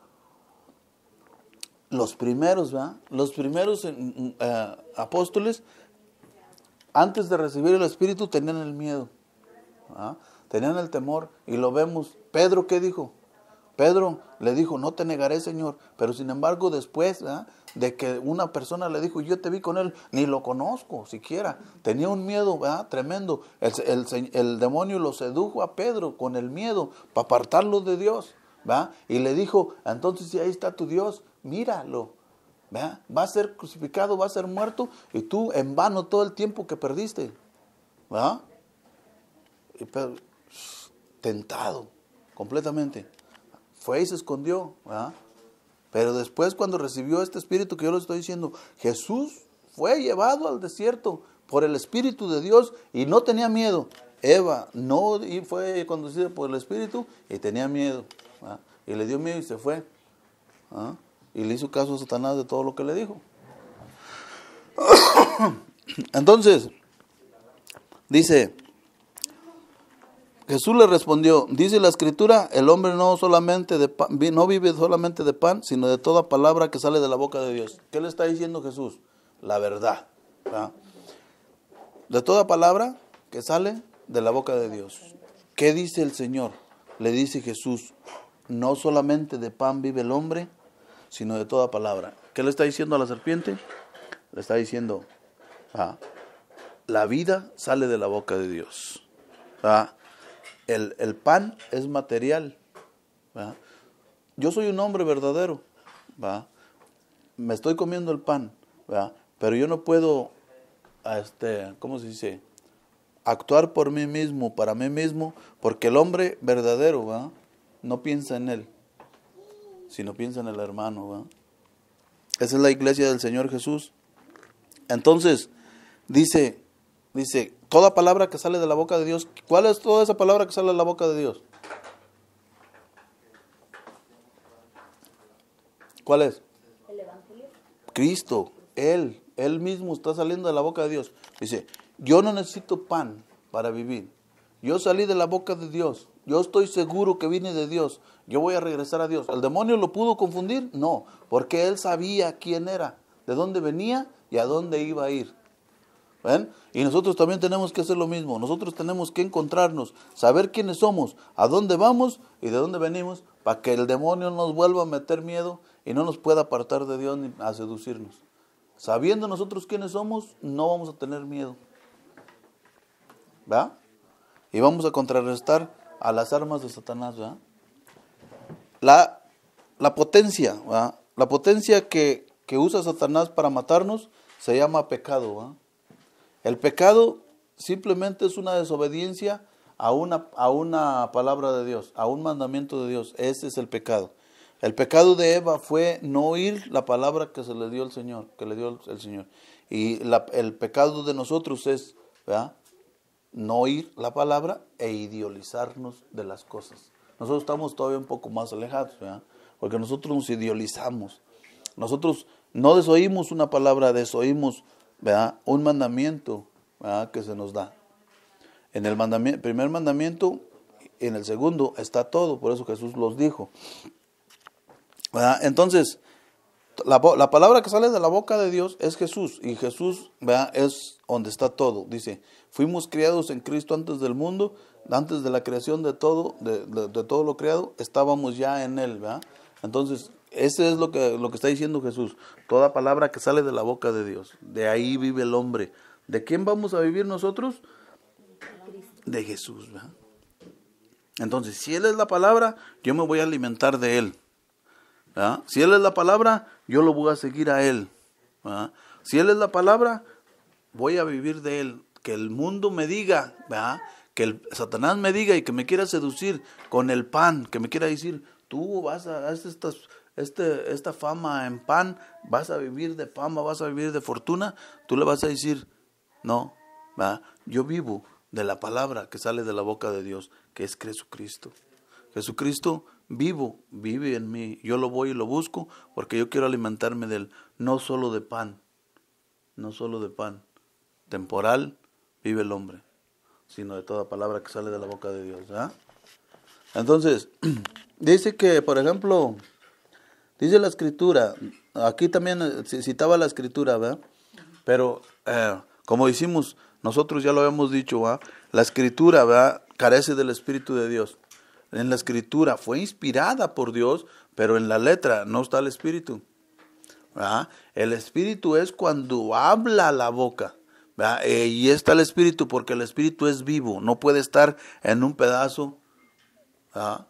Los primeros, ¿verdad? Los primeros apóstoles, antes de recibir el Espíritu, tenían el miedo, ¿verdad? Tenían el temor, y lo vemos. Pedro, ¿qué dijo? Pedro le dijo, no te negaré, Señor, pero sin embargo después, ¿verdad?, de que una persona le dijo, yo te vi con él, ni lo conozco siquiera, tenía un miedo, ¿verdad?, tremendo. El demonio lo sedujo a Pedro con el miedo para apartarlo de Dios, ¿verdad? Y le dijo, entonces si ahí está tu Dios, míralo, ¿verdad? Va a ser crucificado, va a ser muerto, y tú en vano todo el tiempo que perdiste, ¿verdad? Y Pedro, tentado completamente. fue y se escondió, ¿verdad? Pero después, cuando recibió este espíritu que yo les estoy diciendo, Jesús fue llevado al desierto por el Espíritu de Dios y no tenía miedo. Eva no y fue conducida por el Espíritu y tenía miedo, ¿verdad? Y le dio miedo y se fue, ¿verdad? Y le hizo caso a Satanás de todo lo que le dijo. Entonces, dice, Jesús le respondió, dice la Escritura, el hombre no vive solamente de pan, sino de toda palabra que sale de la boca de Dios. ¿Qué le está diciendo Jesús? La verdad, ¿verdad? De toda palabra que sale de la boca de Dios. ¿Qué dice el Señor? Le dice Jesús, no solamente de pan vive el hombre, sino de toda palabra. ¿Qué le está diciendo a la serpiente? Le está diciendo, la vida sale de la boca de Dios. El pan es material, ¿verdad? Yo soy un hombre verdadero, ¿verdad? Me estoy comiendo el pan, ¿verdad? Pero yo no puedo, ¿cómo se dice? Actuar por mí mismo, para mí mismo, porque el hombre verdadero, ¿verdad? No piensa en él, sino piensa en el hermano, ¿verdad? Esa es la iglesia del Señor Jesús. Entonces, dice, toda palabra que sale de la boca de Dios. ¿Cuál es toda esa palabra que sale de la boca de Dios? ¿Cuál es? El Evangelio. Cristo, Él mismo está saliendo de la boca de Dios. Dice, yo no necesito pan para vivir. Yo salí de la boca de Dios. Yo estoy seguro que vine de Dios. Yo voy a regresar a Dios. ¿El demonio lo pudo confundir? No, porque él sabía quién era, de dónde venía y a dónde iba a ir. ¿Ven? Y nosotros también tenemos que hacer lo mismo. Nosotros tenemos que encontrarnos, saber quiénes somos, a dónde vamos y de dónde venimos, para que el demonio nos vuelva a meter miedo y no nos pueda apartar de Dios ni a seducirnos. Sabiendo nosotros quiénes somos, no vamos a tener miedo. ¿Va? Y vamos a contrarrestar a las armas de Satanás, ¿verdad? La potencia, ¿verdad? La potencia que usa Satanás para matarnos se llama pecado, ¿verdad? El pecado simplemente es una desobediencia a una palabra de Dios, a un mandamiento de Dios. Ese es el pecado. El pecado de Eva fue no oír la palabra que se le dio el Señor, que le dio el Señor. Y el pecado de nosotros es, ¿verdad?, no oír la palabra e idealizarnos de las cosas. Nosotros estamos todavía un poco más alejados, ¿verdad? Porque nosotros nos idealizamos. Nosotros no desoímos una palabra, desoímos, ¿verdad?, un mandamiento, ¿verdad?, que se nos da. En el primer mandamiento, en el segundo está todo, por eso Jesús los dijo, ¿verdad? Entonces, la palabra que sale de la boca de Dios es Jesús, y Jesús, ¿verdad?, es donde está todo. Dice, fuimos criados en Cristo antes del mundo, antes de la creación de todo, de todo lo creado, estábamos ya en Él, ¿verdad? Entonces, ese es lo que está diciendo Jesús. Toda palabra que sale de la boca de Dios, de ahí vive el hombre. ¿De quién vamos a vivir nosotros? De Jesús, ¿verdad? Entonces, si Él es la palabra, yo me voy a alimentar de Él, ¿verdad? Si Él es la palabra, yo lo voy a seguir a Él, ¿verdad? Si Él es la palabra, voy a vivir de Él. Que el mundo me diga, ¿verdad?, que el Satanás me diga y que me quiera seducir con el pan, que me quiera decir, tú vas a hacer esta fama en pan, vas a vivir de fama, vas a vivir de fortuna, tú le vas a decir, no, ¿verdad?, yo vivo de la palabra que sale de la boca de Dios, que es Jesucristo. Jesucristo vive en mí. Yo lo voy y lo busco porque yo quiero alimentarme de Él, no solo de pan, temporal vive el hombre, sino de toda palabra que sale de la boca de Dios, ¿verdad? Entonces, dice que, por ejemplo, dice la Escritura, aquí también citaba la Escritura, ¿verdad? Pero, como decimos, nosotros ya lo habíamos dicho, ¿verdad? La Escritura, ¿verdad?, carece del Espíritu de Dios. En la Escritura fue inspirada por Dios, pero en la letra no está el Espíritu, ¿verdad? El Espíritu es cuando habla la boca, ¿verdad? Y está el Espíritu porque el Espíritu es vivo, no puede estar en un pedazo, ¿verdad?,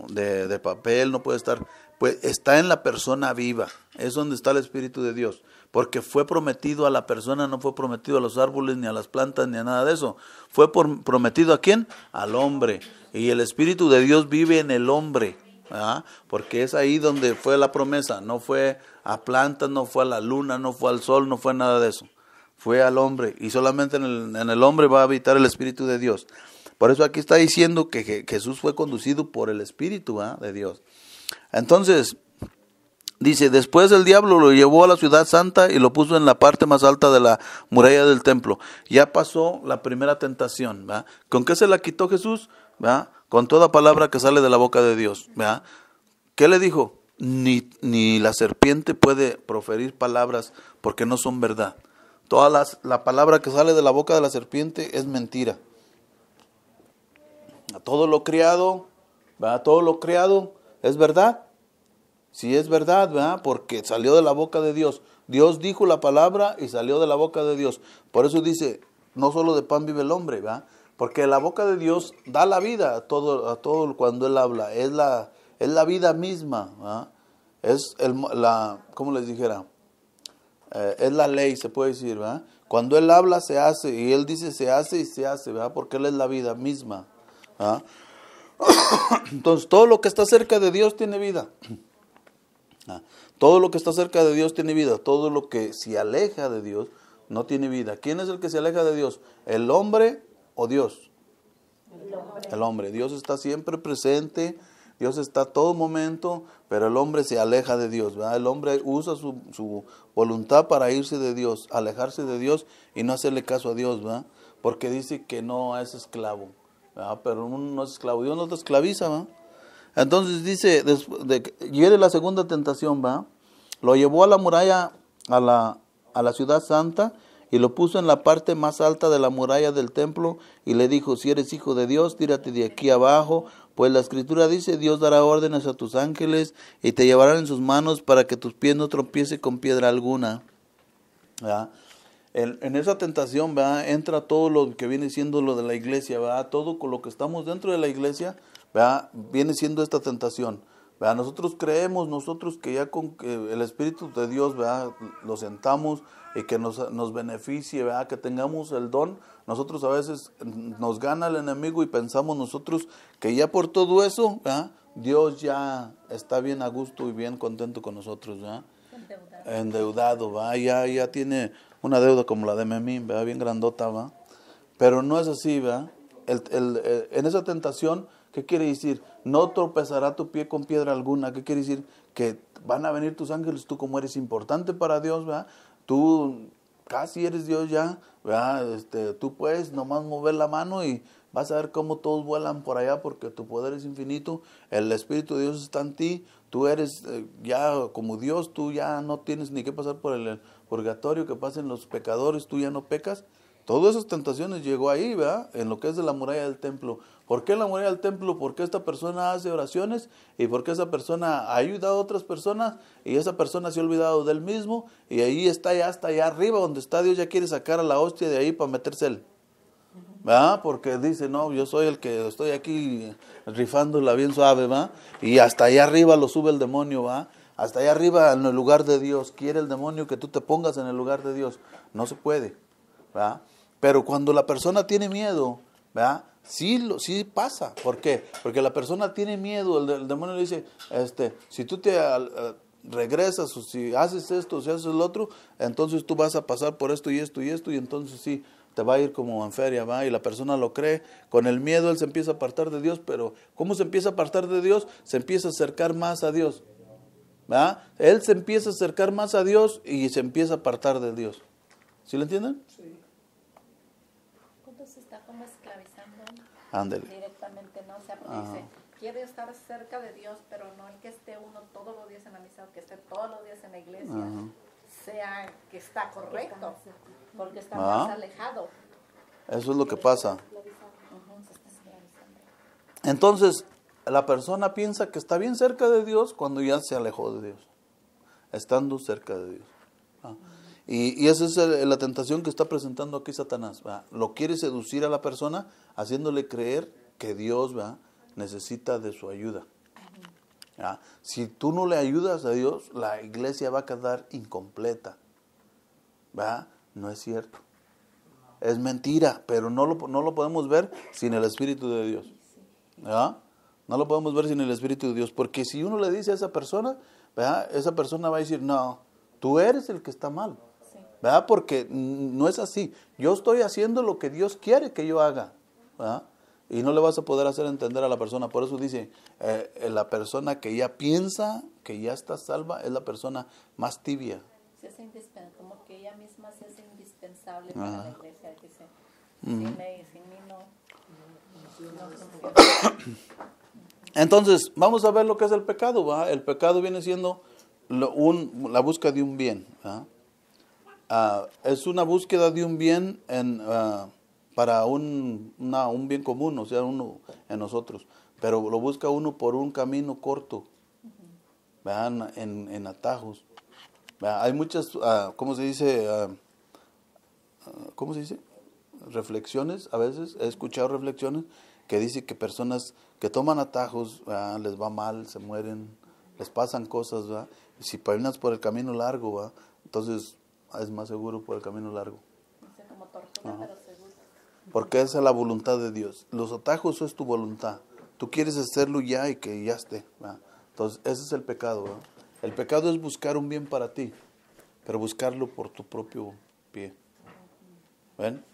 de papel, no puede estar, pues está en la persona viva, es donde está el Espíritu de Dios, porque fue prometido a la persona, no fue prometido a los árboles, ni a las plantas, ni a nada de eso, fue prometido ¿a quién? Al hombre, y el Espíritu de Dios vive en el hombre, ¿verdad? Porque es ahí donde fue la promesa. No fue a plantas, no fue a la luna, no fue al sol, no fue nada de eso. Fue al hombre, y solamente en el hombre va a habitar el Espíritu de Dios. Por eso aquí está diciendo que Jesús fue conducido por el Espíritu, ¿verdad?, de Dios. Entonces, dice, después el diablo lo llevó a la ciudad santa y lo puso en la parte más alta de la muralla del templo. Ya pasó la primera tentación, ¿verdad? ¿Con qué se la quitó Jesús? ¿Verdad? Con toda palabra que sale de la boca de Dios, ¿verdad? ¿Qué le dijo? Ni la serpiente puede proferir palabras porque no son verdad. La palabra que sale de la boca de la serpiente es mentira. Todo lo criado, ¿verdad? Todo lo criado es verdad. Sí es verdad, ¿verdad? Porque salió de la boca de Dios. Dios dijo la palabra y salió de la boca de Dios. Por eso dice, no solo de pan vive el hombre, ¿verdad? Porque la boca de Dios da la vida a todo cuando Él habla. Es la vida misma, ¿verdad? Es ¿cómo les dijera? Es la ley, se puede decir, ¿verdad? Cuando Él habla, se hace. Y Él dice, se hace y se hace, ¿verdad? Porque Él es la vida misma, ¿verdad? Entonces, todo lo que está cerca de Dios tiene vida. Todo lo que está cerca de Dios tiene vida. Todo lo que se aleja de Dios no tiene vida. ¿Quién es el que se aleja de Dios? ¿El hombre o Dios? El hombre. Dios está siempre presente. Dios está a todo momento, pero el hombre se aleja de Dios, ¿verdad? El hombre usa su voluntad para irse de Dios, alejarse de Dios y no hacerle caso a Dios, ¿verdad? Porque dice que no es esclavo, ¿verdad? Pero uno no es esclavo. Dios no te esclaviza, ¿verdad? Entonces dice, viene la segunda tentación, ¿va? Lo llevó a la muralla, a la ciudad santa, y lo puso en la parte más alta de la muralla del templo, y le dijo, si eres hijo de Dios, tírate de aquí abajo, pues la escritura dice, Dios dará órdenes a tus ángeles, y te llevarán en sus manos para que tus pies no tropiece con piedra alguna. ¿Va? En esa tentación, ¿va?, entra todo lo que viene siendo lo de la iglesia, ¿va? Todo con lo que estamos dentro de la iglesia, ¿va?, viene siendo esta tentación, ¿va? Nosotros creemos que ya con el Espíritu de Dios, ¿va?, lo sentamos y que nos beneficie, ¿va?, que tengamos el don. Nosotros a veces nos gana el enemigo y pensamos nosotros que ya por todo eso, ¿va?, Dios ya está bien a gusto y bien contento con nosotros, ¿va? Endeudado, ¿va? Ya tiene una deuda como la de Memín, ¿va?, bien grandota, ¿va? Pero no es así, ¿va? En esa tentación, ¿qué quiere decir? No tropezará tu pie con piedra alguna. ¿Qué quiere decir? Que van a venir tus ángeles, tú como eres importante para Dios, ¿verdad? Tú casi eres Dios ya, ¿verdad? Tú puedes nomás mover la mano y vas a ver cómo todos vuelan por allá porque tu poder es infinito. El Espíritu de Dios está en ti. Tú eres ya como Dios, tú ya no tienes ni que pasar por el purgatorio que pasen los pecadores, tú ya no pecas. Todas esas tentaciones llegó ahí, ¿verdad? En lo que es de la muralla del templo. ¿Por qué la muralla del templo? Porque esta persona hace oraciones y porque esa persona ha ayudado a otras personas y esa persona se ha olvidado del mismo y ahí está ya hasta allá arriba donde está Dios, ya quiere sacar a la hostia de ahí para meterse él. ¿Verdad? Porque dice, no, yo soy el que estoy aquí rifándola bien suave, ¿va? Y hasta allá arriba lo sube el demonio, ¿va? Hasta allá arriba en el lugar de Dios. Quiere el demonio que tú te pongas en el lugar de Dios. No se puede, ¿va? Pero cuando la persona tiene miedo, ¿verdad?, sí pasa. ¿Por qué? Porque la persona tiene miedo. El demonio le dice, si tú te regresas o si haces esto o si haces el otro, entonces tú vas a pasar por esto y esto y esto y entonces sí, te va a ir como en feria, ¿va? Y la persona lo cree. Con el miedo él se empieza a apartar de Dios, pero ¿cómo se empieza a apartar de Dios? Se empieza a acercar más a Dios, ¿va? Él se empieza a acercar más a Dios y se empieza a apartar de Dios. ¿Sí lo entienden? Sí. Se está como esclavizando Ándele. directamente, ¿no? O sea, porque dice, quiere estar cerca de Dios, pero no el que esté uno todos los días en la misa, o que esté todos los días en la iglesia, sea que está correcto, porque está más alejado. Eso es lo que pasa. Se está esclavizando. Entonces, la persona piensa que está bien cerca de Dios cuando ya se alejó de Dios, estando cerca de Dios. Y esa es la tentación que está presentando aquí Satanás, ¿va? Lo quiere seducir a la persona haciéndole creer que Dios, ¿va?, necesita de su ayuda, ¿va? Si tú no le ayudas a Dios, la iglesia va a quedar incompleta, ¿va? No es cierto. Es mentira, pero no lo podemos ver sin el Espíritu de Dios, ¿va? No lo podemos ver sin el Espíritu de Dios. Porque si uno le dice a esa persona, ¿verdad? Esa persona va a decir, no, tú eres el que está mal. Sí. ¿Verdad? Porque no es así. Yo estoy haciendo lo que Dios quiere que yo haga. ¿Verdad? Y no le vas a poder hacer entender a la persona. Por eso dice, la persona que ya piensa que ya está salva es la persona más tibia. Se hace como que ella misma se hace indispensable Ajá. para la iglesia. Dice, sin mí no funciona. Entonces, vamos a ver lo que es el pecado. ¿Va? El pecado viene siendo la búsqueda de un bien. ¿Va? Es una búsqueda de un bien para un bien común, o sea, uno en nosotros. Pero lo busca uno por un camino corto, ¿verdad? En atajos. ¿Verdad? Hay muchas, ¿cómo se dice? ¿Cómo se dice? Reflexiones, a veces he escuchado reflexiones que dicen que personas que toman atajos, ¿verdad? Les va mal, se mueren, les pasan cosas, ¿verdad? Y si caminas por el camino largo, ¿verdad? Entonces es más seguro por el camino largo. Dice como tortuga, pero seguro. Porque esa es la voluntad de Dios. Los atajos es tu voluntad. Tú quieres hacerlo ya y que ya esté, ¿verdad? Entonces ese es el pecado, ¿verdad? El pecado es buscar un bien para ti, pero buscarlo por tu propio pie. ¿Ven?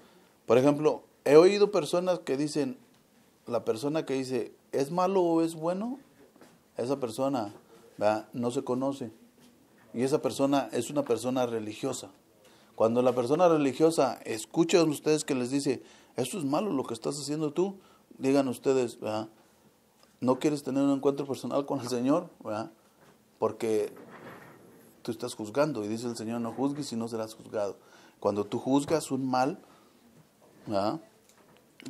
Por ejemplo, he oído personas que dicen, la persona que dice, ¿es malo o es bueno? Esa persona, ¿verdad? No se conoce. Y esa persona es una persona religiosa. Cuando la persona religiosa escuchan ustedes que les dice, esto es malo lo que estás haciendo tú, digan ustedes, ¿verdad? No quieres tener un encuentro personal con el Señor, ¿verdad? Porque tú estás juzgando. Y dice el Señor, no juzgues y no serás juzgado. Cuando tú juzgas un mal, ¿verdad?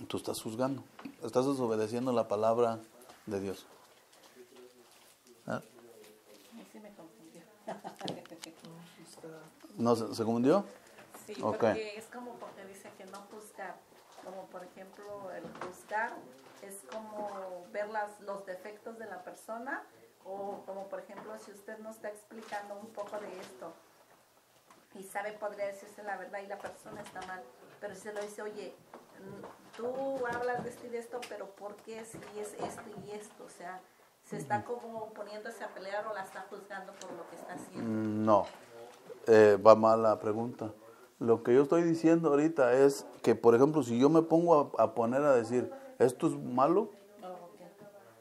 Tú estás juzgando. Estás desobedeciendo la palabra de Dios. ¿Ah? Sí me confundió. ¿No se confundió? Sí, Ok. porque es como porque dice que no juzgar. Como por ejemplo, el juzgar es como ver los defectos de la persona. O como por ejemplo, si usted nos está explicando un poco de esto y sabe, podría decirse la verdad y la persona está mal, pero si se lo dice, oye, tú hablas de esto y de esto, pero ¿por qué si es esto y esto? O sea, se está como poniéndose a pelear o la está juzgando por lo que está haciendo. No, va mal la pregunta. Lo que yo estoy diciendo ahorita es que, por ejemplo, si yo me pongo a poner a decir, ¿esto es malo?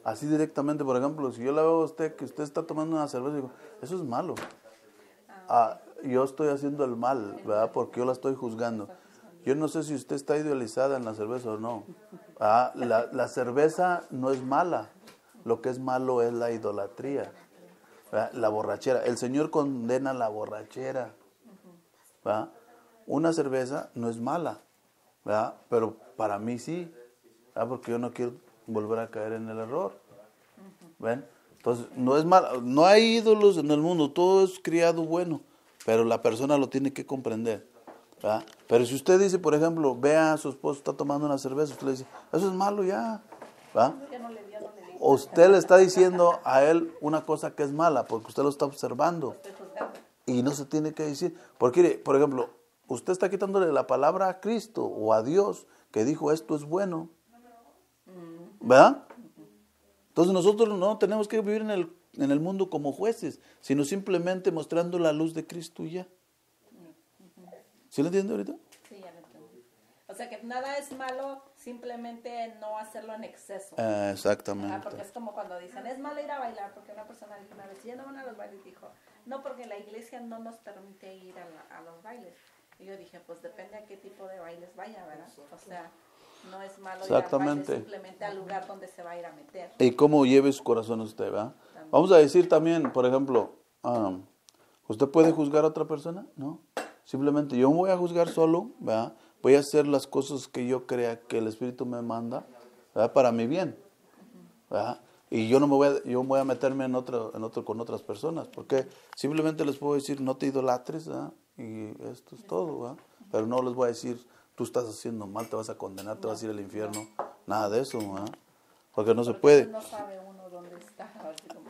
Así directamente, por ejemplo, si yo le veo a usted que usted está tomando una cerveza, digo, eso es malo. Yo estoy haciendo el mal, ¿verdad? Porque yo la estoy juzgando. Yo no sé si usted está idealizada en la cerveza o no. La cerveza no es mala. Lo que es malo es la idolatría, ¿verdad? La borrachera. El Señor condena la borrachera, ¿verdad? Una cerveza no es mala, ¿verdad? Pero para mí sí, ¿verdad? Porque yo no quiero volver a caer en el error. ¿Ven? Entonces, no es mal, no hay ídolos en el mundo, todo es criado bueno, pero la persona lo tiene que comprender, ¿verdad? Pero si usted dice, por ejemplo, vea a su esposo está tomando una cerveza, usted le dice, eso es malo ya, ¿verdad? O usted le está diciendo a él una cosa que es mala, porque usted lo está observando y no se tiene que decir, porque, por ejemplo, usted está quitándole la palabra a Cristo o a Dios que dijo esto es bueno, ¿verdad? Entonces nosotros no tenemos que vivir en el mundo como jueces, sino simplemente mostrando la luz de Cristo y ya. ¿Sí lo entiende ahorita? Sí, ya lo entendí. O sea que nada es malo, simplemente no hacerlo en exceso. Exactamente. Porque es como cuando dicen, es malo ir a bailar, porque una persona dijo una vez, ya no van a los bailes, dijo, no, porque la iglesia no nos permite ir a los bailes. Y yo dije, pues depende a qué tipo de bailes vaya, ¿verdad? O sea, no es malo ir a bailes, simplemente al lugar donde se va a ir a meter. Y cómo lleve su corazón usted, ¿verdad? Vamos a decir también, por ejemplo, ¿usted puede juzgar a otra persona? No. Simplemente yo me voy a juzgar solo, ¿verdad? Voy a hacer las cosas que yo crea que el Espíritu me manda, ¿verdad? Para mi bien, ¿verdad? Y yo no voy a meterme en otro con otras personas, porque simplemente les puedo decir, no te idolatres, ¿verdad? Y esto es todo, ¿verdad? Pero no les voy a decir, tú estás haciendo mal, te vas a condenar, te vas a ir al infierno, nada de eso, ¿verdad? Porque no se puede. No sabe uno dónde está.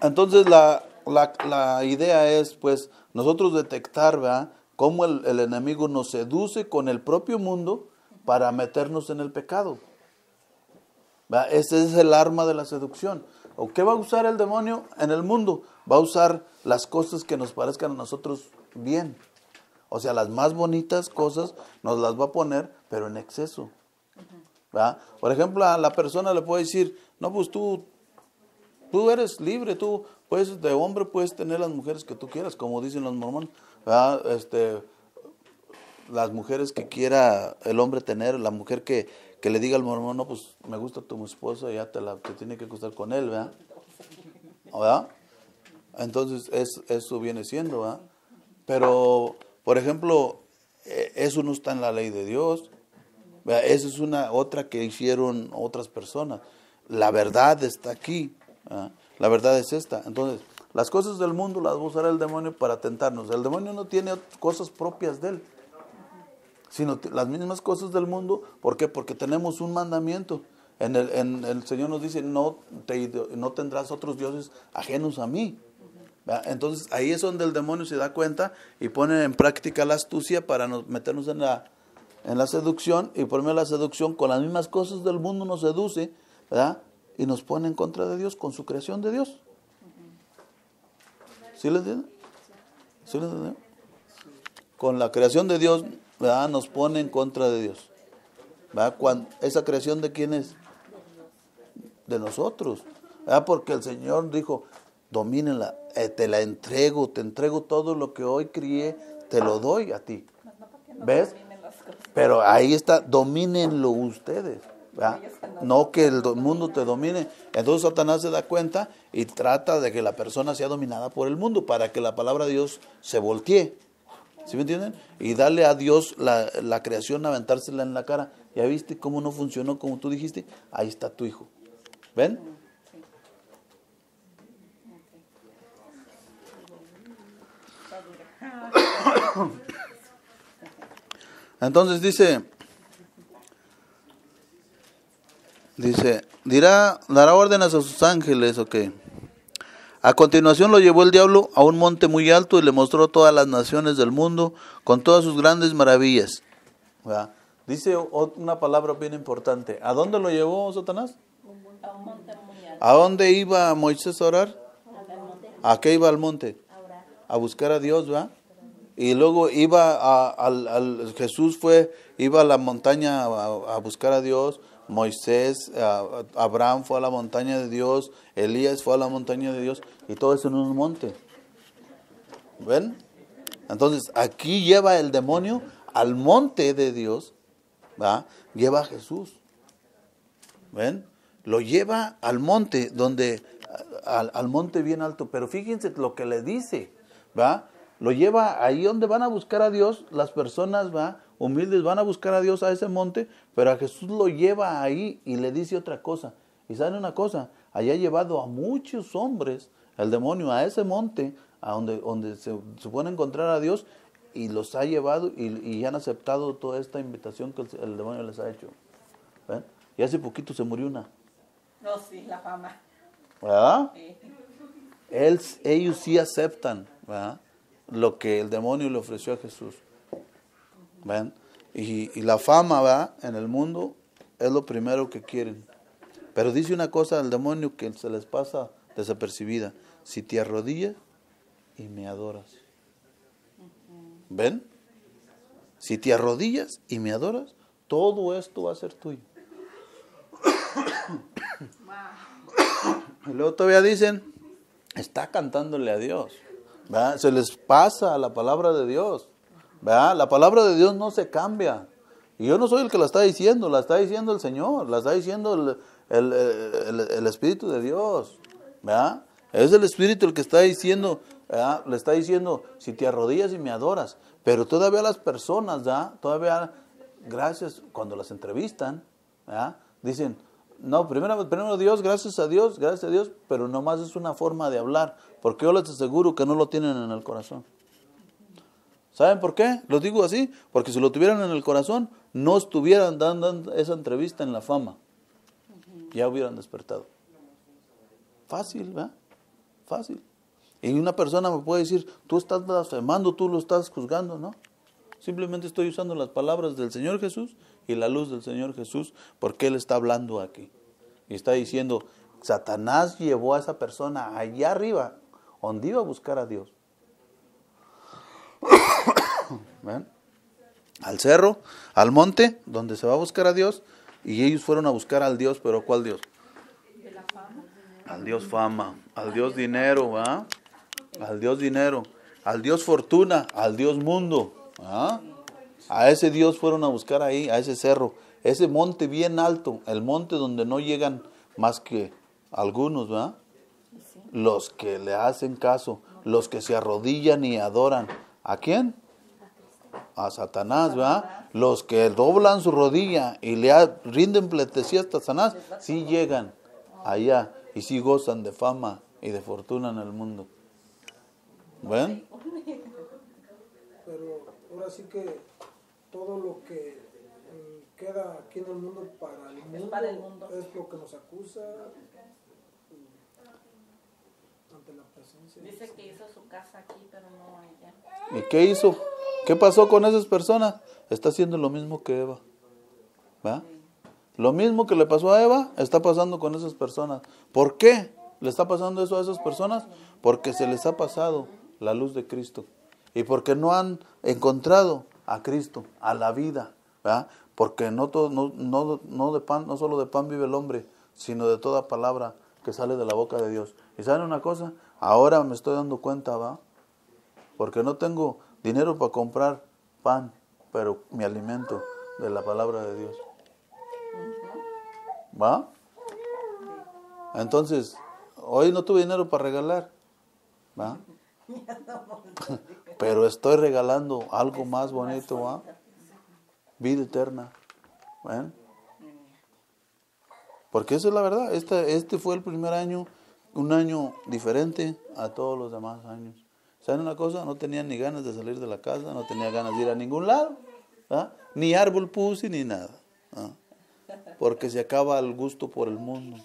Entonces la idea es, pues, nosotros detectar, ¿verdad? Cómo el enemigo nos seduce con el propio mundo para meternos en el pecado. ¿verdad? Ese es el arma de la seducción. ¿O qué va a usar el demonio en el mundo? Va a usar las cosas que nos parezcan a nosotros bien. O sea, las más bonitas cosas nos las va a poner, pero en exceso. ¿Verdad? Por ejemplo, a la persona le puede decir, no, pues tú eres libre, tú puedes, de hombre puedes tener las mujeres que tú quieras, como dicen los mormones. ¿Verdad? Las mujeres que quiera el hombre tener, la mujer que le diga al mormón, no, pues me gusta tu esposa, ya te tiene que acostar con él, ¿verdad? ¿Verdad? Entonces eso viene siendo, ¿verdad? Pero, por ejemplo, eso no está en la ley de Dios, ¿verdad? Esa es otra que hicieron otras personas. La verdad está aquí, ¿verdad? La verdad es esta. Entonces, las cosas del mundo las va a usar el demonio para tentarnos. El demonio no tiene cosas propias de él, sino las mismas cosas del mundo. ¿Por qué? Porque tenemos un mandamiento. El Señor nos dice, no tendrás otros dioses ajenos a mí. ¿Verdad? Entonces ahí es donde el demonio se da cuenta y pone en práctica la astucia para meternos en la seducción, y por medio de la seducción con las mismas cosas del mundo nos seduce, ¿verdad? Y nos pone en contra de Dios con su creación de Dios. ¿Sí lo entienden? ¿Sí lo entienden? Con la creación de Dios, ¿verdad? Nos pone en contra de Dios. ¿Verdad? ¿Esa creación de quién es? De nosotros. ¿Verdad? Porque el Señor dijo, domínenla, te entrego todo lo que hoy crié, te lo doy a ti. ¿Ves? Pero ahí está, domínenlo ustedes, ¿verdad? No que el mundo te domine. Entonces Satanás se da cuenta y trata de que la persona sea dominada por el mundo para que la palabra de Dios se voltee. ¿Sí me entienden? Y darle a Dios la creación, aventársela en la cara. ¿Ya viste cómo no funcionó como tú dijiste? Ahí está tu hijo. ¿Ven? Entonces dará órdenes a sus ángeles, ok. A continuación lo llevó el diablo a un monte muy alto y le mostró todas las naciones del mundo con todas sus grandes maravillas. ¿Verdad? Dice una palabra bien importante. ¿A dónde lo llevó Satanás? A un monte muy alto. ¿A dónde iba Moisés a orar? ¿A qué iba al monte? A buscar a Dios, ¿verdad? Y luego iba Jesús iba a la montaña a buscar a Dios. Moisés, Abraham fue a la montaña de Dios, Elías fue a la montaña de Dios, y todo eso en un monte. ¿Ven? Entonces aquí lleva el demonio al monte de Dios, ¿va? Lleva a Jesús. ¿Ven? Lo lleva al monte, al monte bien alto, pero fíjense lo que le dice, ¿va? Lo lleva ahí donde van a buscar a Dios, las personas, ¿va? Humildes van a buscar a Dios a ese monte, pero a Jesús lo lleva ahí y le dice otra cosa. Y saben una cosa, allá ha llevado a muchos hombres, el demonio, a ese monte, a donde se supone encontrar a Dios, y los ha llevado y han aceptado toda esta invitación que el demonio les ha hecho. ¿Ven? Y hace poquito se murió una. No, sí, la fama. ¿Verdad? Sí. Ellos sí aceptan, ¿verdad?, lo que el demonio le ofreció a Jesús. ¿Ven? Y la fama, ¿verdad?, en el mundo es lo primero que quieren. Pero dice una cosa al demonio que se les pasa desapercibida: si te arrodillas y me adoras. ¿Ven? Si te arrodillas y me adoras, todo esto va a ser tuyo. Y luego todavía dicen, está cantándole a Dios, ¿verdad? Se les pasa la palabra de Dios, ¿verdad? La palabra de Dios no se cambia. Y yo no soy el que la está diciendo el Señor, la está diciendo el Espíritu de Dios, ¿verdad? Es el Espíritu el que está diciendo, ¿verdad? Le está diciendo, si te arrodillas y me adoras. Pero todavía las personas, ¿verdad?, todavía, gracias, cuando las entrevistan, ¿verdad?, dicen, no, primero Dios, gracias a Dios, pero nomás es una forma de hablar, porque yo les aseguro que no lo tienen en el corazón. ¿Saben por qué? Lo digo así, porque si lo tuvieran en el corazón, no estuvieran dando esa entrevista en la fama. Ya hubieran despertado. Fácil, ¿verdad? Fácil. Y una persona me puede decir, tú estás blasfemando, tú lo estás juzgando, ¿no? Simplemente estoy usando las palabras del Señor Jesús y la luz del Señor Jesús, porque Él está hablando aquí. Y está diciendo, Satanás llevó a esa persona allá arriba, donde iba a buscar a Dios. ¿Ven? Al cerro, al monte, donde se va a buscar a Dios. Y ellos fueron a buscar al Dios, pero ¿cuál Dios? De la fama. Al Dios fama, al Dios dinero, ¿va? Al Dios dinero, al Dios fortuna, al Dios mundo, ¿ah? A ese Dios fueron a buscar ahí, a ese cerro, ese monte bien alto, el monte donde no llegan más que algunos, ¿va? Los que le hacen caso, los que se arrodillan y adoran. ¿A quién? A Satanás, ¿va? Los que doblan su rodilla y le rinden pleitesía a Satanás, sí llegan allá y sí gozan de fama y de fortuna en el mundo. ¿Ven? Pero ahora sí que todo lo que queda aquí en el mundo para el mundo es lo que nos acusa ante la presencia. Dice que hizo su casa aquí, pero no allá. ¿Y qué hizo? ¿Qué pasó con esas personas? Está haciendo lo mismo que Eva. ¿Va? Lo mismo que le pasó a Eva, está pasando con esas personas. ¿Por qué le está pasando eso a esas personas? Porque se les ha pasado la luz de Cristo. Y porque no han encontrado a Cristo, a la vida. ¿Va? Porque no solo de pan vive el hombre, sino de toda palabra que sale de la boca de Dios. ¿Y saben una cosa? Ahora me estoy dando cuenta, ¿va? Porque no tengo dinero para comprar pan, pero me alimento de la palabra de Dios. ¿Va? Entonces, hoy no tuve dinero para regalar, ¿va? Pero estoy regalando algo más bonito, ¿va? Vida eterna. ¿Ven? Porque eso es la verdad. Este fue el primer año, un año diferente a todos los demás años. ¿Saben una cosa? No tenía ni ganas de salir de la casa, no tenía ganas de ir a ningún lado, ¿ah? Ni árbol puse ni nada, ¿ah? Porque se acaba el gusto por el mundo,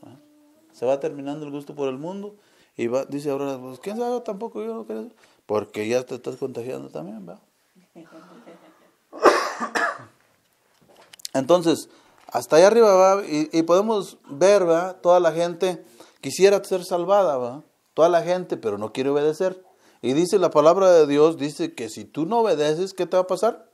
¿ah? Se va terminando el gusto por el mundo y dice ahora, pues quién sabe, tampoco yo no quiero, porque ya te estás contagiando también, ¿va? Entonces, hasta allá arriba va y podemos ver, ¿va? Toda la gente quisiera ser salvada, ¿va? Toda la gente, pero no quiere obedecer. Y dice la palabra de Dios, dice que si tú no obedeces, ¿qué te va a pasar?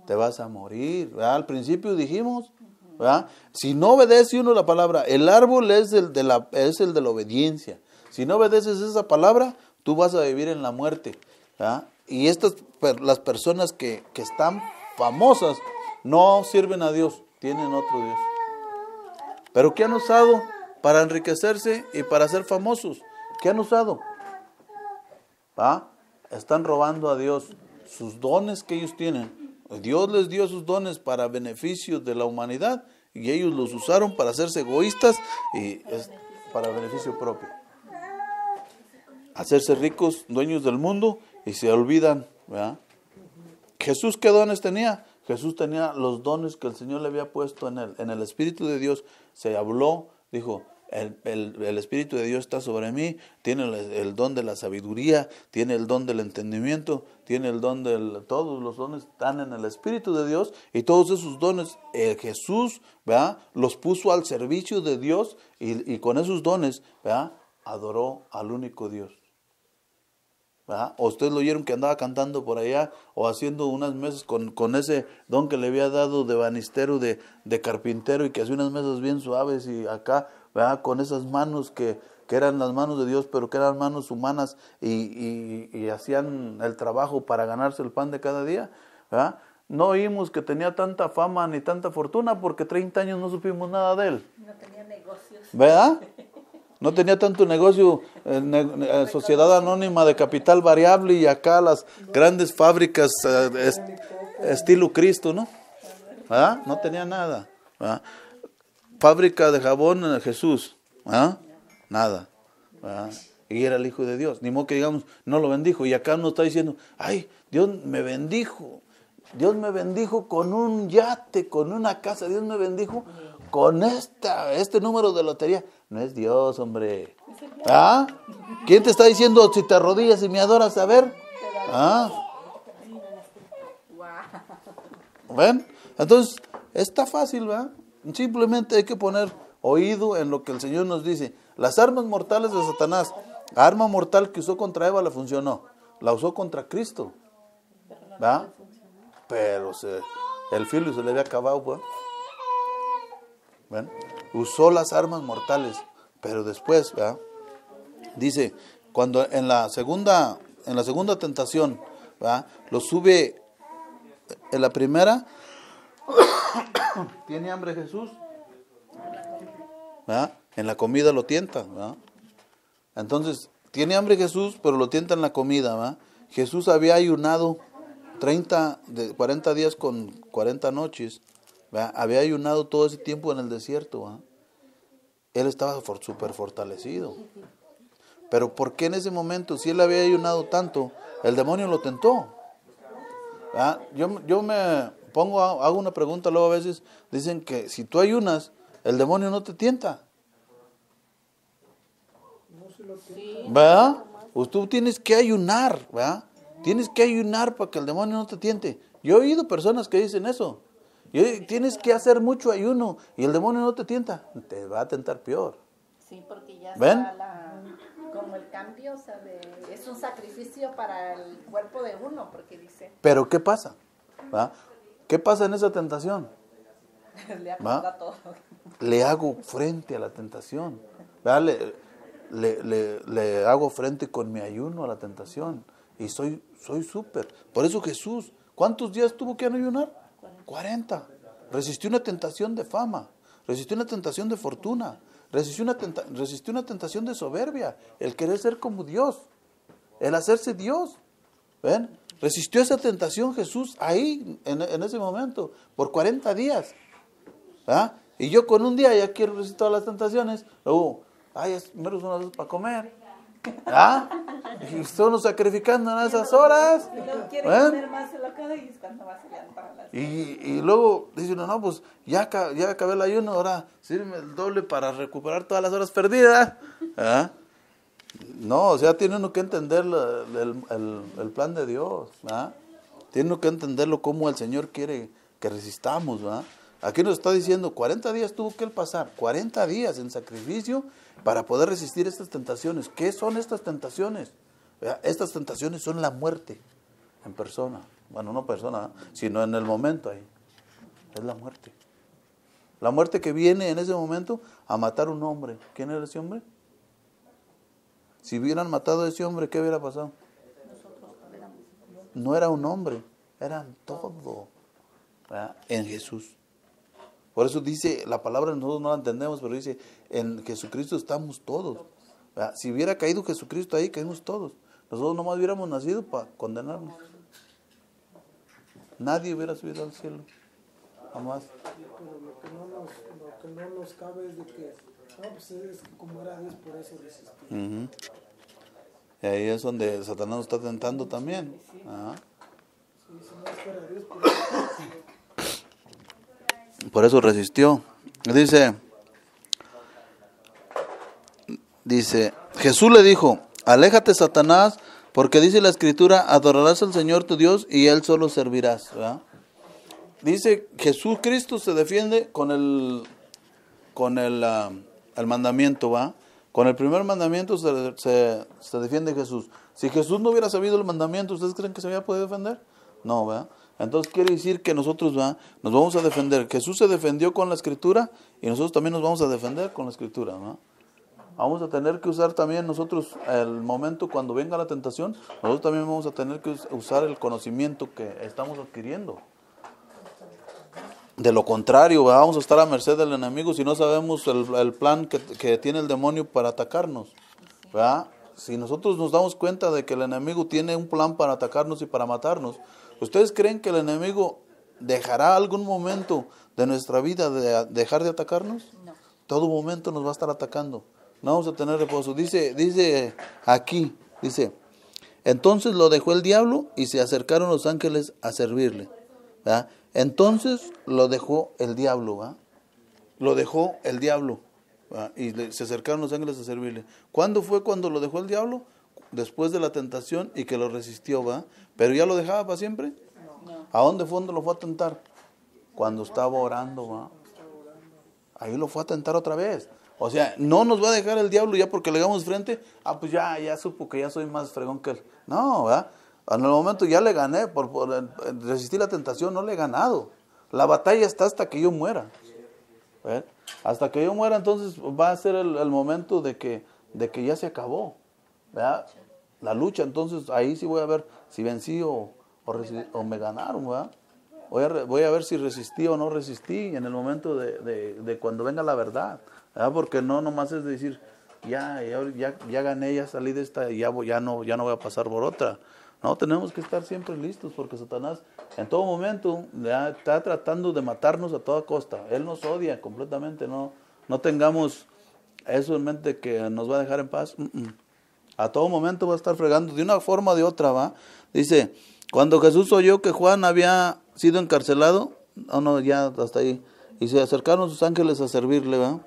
Te vas a morir, ¿verdad? Al principio dijimos, ¿verdad? Si no obedece uno la palabra, el árbol es el de la obediencia. Si no obedeces esa palabra, tú vas a vivir en la muerte, ¿verdad? Y las personas que están famosas no sirven a Dios, tienen otro Dios. Pero ¿qué han usado para enriquecerse y para ser famosos? ¿Qué han usado? ¿Va? Están robando a Dios sus dones que ellos tienen. Dios les dio sus dones para beneficio de la humanidad y ellos los usaron para hacerse egoístas y para beneficio propio. Hacerse ricos, dueños del mundo y se olvidan, ¿verdad? Jesús, ¿qué dones tenía? Jesús tenía los dones que el Señor le había puesto en él. En el Espíritu de Dios se habló, dijo, el Espíritu de Dios está sobre mí, tiene el don de la sabiduría, tiene el don del entendimiento, tiene el don todos los dones están en el Espíritu de Dios y todos esos dones Jesús, ¿verdad? Los puso al servicio de Dios y con esos dones, ¿verdad? Adoró al único Dios. ¿verdad? O ustedes lo oyeron que andaba cantando por allá o haciendo unas mesas con ese don que le había dado de banistero, de carpintero, y que hacía unas mesas bien suaves y acá, ¿verdad? Con esas manos que eran las manos de Dios, pero que eran manos humanas y hacían el trabajo para ganarse el pan de cada día, ¿verdad? No oímos que tenía tanta fama ni tanta fortuna porque 30 años no supimos nada de él. No tenía negocios. ¿Verdad? No tenía tanto negocio, sociedad anónima de capital variable y acá las grandes fábricas estilo Cristo, ¿no? ¿Verdad? No tenía nada. ¿Verdad? Fábrica de jabón Jesús, ¿verdad? Nada. ¿Verdad? Y era el Hijo de Dios. Ni modo que digamos, no lo bendijo. Y acá nos está diciendo, ay, Dios me bendijo. Dios me bendijo con un yate, con una casa. Dios me bendijo con este número de lotería. No es Dios, hombre. ¿Ah? ¿Quién te está diciendo si te arrodillas y me adoras? A ver. ¿Ah? ¿Ven? Entonces, está fácil, ¿verdad? Simplemente hay que poner oído en lo que el Señor nos dice. Las armas mortales de Satanás, la arma mortal que usó contra Eva le funcionó, la usó contra Cristo, ¿verdad? Pero el filo se le había acabado, pues. ¿Ven? Usó las armas mortales, pero después, ¿verdad? Dice, cuando en la segunda tentación, ¿verdad? Lo sube en la primera. ¿Tiene hambre Jesús? ¿Verdad? En la comida lo tienta, ¿verdad? Entonces, tiene hambre Jesús, pero lo tienta en la comida, ¿verdad? Jesús había ayunado 40 días con 40 noches, ¿verdad? Había ayunado todo ese tiempo en el desierto, ¿verdad? Él estaba súper fortalecido. Pero ¿por qué en ese momento, si él había ayunado tanto, el demonio lo tentó? ¿Verdad? Yo me hago una pregunta, luego a veces dicen que si tú ayunas, el demonio no te tienta. ¿Verdad? Pues tú tienes que ayunar, ¿verdad? Tienes que ayunar para que el demonio no te tiente. Yo he oído personas que dicen eso. Tienes que hacer mucho ayuno y el demonio no te tienta. Te va a tentar peor. Sí, porque ya ¿ven? Está como el cambio, o sea, es un sacrificio para el cuerpo de uno, porque dice... Pero ¿qué pasa? ¿Va? ¿Qué pasa en esa tentación? Le acomoda todo. Le hago frente a la tentación. Le hago frente con mi ayuno a la tentación. Y soy súper. Por eso Jesús, ¿cuántos días tuvo que ayunar? 40. Resistió una tentación de fama. Resistió una tentación de fortuna. Resistió una tentación de soberbia. El querer ser como Dios. El hacerse Dios. ¿Ven? Resistió esa tentación Jesús ahí, en ese momento, por 40 días. ¿Ah? Y yo con un día ya quiero resistir todas las tentaciones. Luego, menos unas dos para comer. ¿Ah? Y estamos sacrificando en esas horas. Y luego dice uno, no, pues ya acabé el ayuno, ahora sirve el doble para recuperar todas las horas perdidas. ¿Ah? No, o sea, tiene uno que entender el plan de Dios. ¿Ah? Tiene uno que entenderlo como el Señor quiere que resistamos. ¿Ah? Aquí nos está diciendo, 40 días tuvo que él pasar, 40 días en sacrificio para poder resistir estas tentaciones. ¿Qué son estas tentaciones? Estas tentaciones son la muerte en persona. Bueno, no persona, sino en el momento ahí. Es la muerte. La muerte que viene en ese momento a matar a un hombre. ¿Quién era ese hombre? Si hubieran matado a ese hombre, ¿qué hubiera pasado? No era un hombre, eran todo, ¿verdad? En Jesús. Por eso dice, la palabra nosotros no la entendemos, pero dice, en Jesucristo estamos todos. ¿Verdad? Si hubiera caído Jesucristo ahí, caímos todos. Nosotros nomás hubiéramos nacido para condenarnos. Nadie hubiera subido al cielo. Jamás. Pero lo que no nos cabe es de que, no, pues es que como era Dios, por eso resistí. Uh-huh. Y ahí es donde Satanás nos está tentando también. Ajá. Sí, si no fuera Dios, por eso resistió. Por eso resistió. Dice, Jesús le dijo, aléjate Satanás, porque dice la Escritura, adorarás al Señor tu Dios y Él solo servirás. ¿Verdad? Dice, Jesucristo se defiende con el mandamiento, ¿va? Con el primer mandamiento se defiende Jesús. Si Jesús no hubiera sabido el mandamiento, ¿ustedes creen que se había podido defender? No, ¿verdad? Entonces quiere decir que nosotros nos vamos a defender. Jesús se defendió con la Escritura y nosotros también nos vamos a defender con la Escritura, ¿no? Vamos a tener que usar también nosotros el momento cuando venga la tentación, nosotros también vamos a tener que usar el conocimiento que estamos adquiriendo. De lo contrario, vamos a estar a merced del enemigo si no sabemos el plan que tiene el demonio para atacarnos, ¿verdad? Si nosotros nos damos cuenta de que el enemigo tiene un plan para atacarnos y para matarnos, ¿ustedes creen que el enemigo dejará algún momento de nuestra vida de dejar de atacarnos? No. Todo momento nos va a estar atacando. No vamos a tener reposo. Dice aquí, entonces lo dejó el diablo y se acercaron los ángeles a servirle. ¿Verdad? Entonces lo dejó el diablo, ¿verdad? Lo dejó el diablo, ¿verdad? Y se acercaron los ángeles a servirle. ¿Cuándo fue cuando lo dejó el diablo? Después de la tentación y que lo resistió, ¿verdad? ¿Pero ya lo dejaba para siempre? No. ¿A dónde fue donde lo fue a tentar? Cuando estaba orando, ¿verdad? ahí lo fue a tentar otra vez. O sea, no nos va a dejar el diablo ya porque le hagamos frente, pues ya supo que ya soy más fregón que él. No, ¿verdad? En el momento ya le gané, por resistir la tentación no le he ganado. La batalla está hasta que yo muera. ¿Ves? Hasta que yo muera, entonces va a ser el momento de que ya se acabó, ¿verdad? La lucha. Entonces ahí sí voy a ver si vencí o me ganaron, ¿verdad? Voy a ver si resistí o no resistí en el momento de cuando venga la verdad, ¿verdad? Porque no nomás es decir, ya gané, ya salí de esta y ya no voy a pasar por otra. No, tenemos que estar siempre listos porque Satanás en todo momento ya está tratando de matarnos a toda costa. Él nos odia completamente, no tengamos eso en mente que nos va a dejar en paz. A todo momento va a estar fregando de una forma o de otra, ¿va? Dice, cuando Jesús oyó que Juan había sido encarcelado, ya hasta ahí, y se acercaron sus ángeles a servirle, ¿va?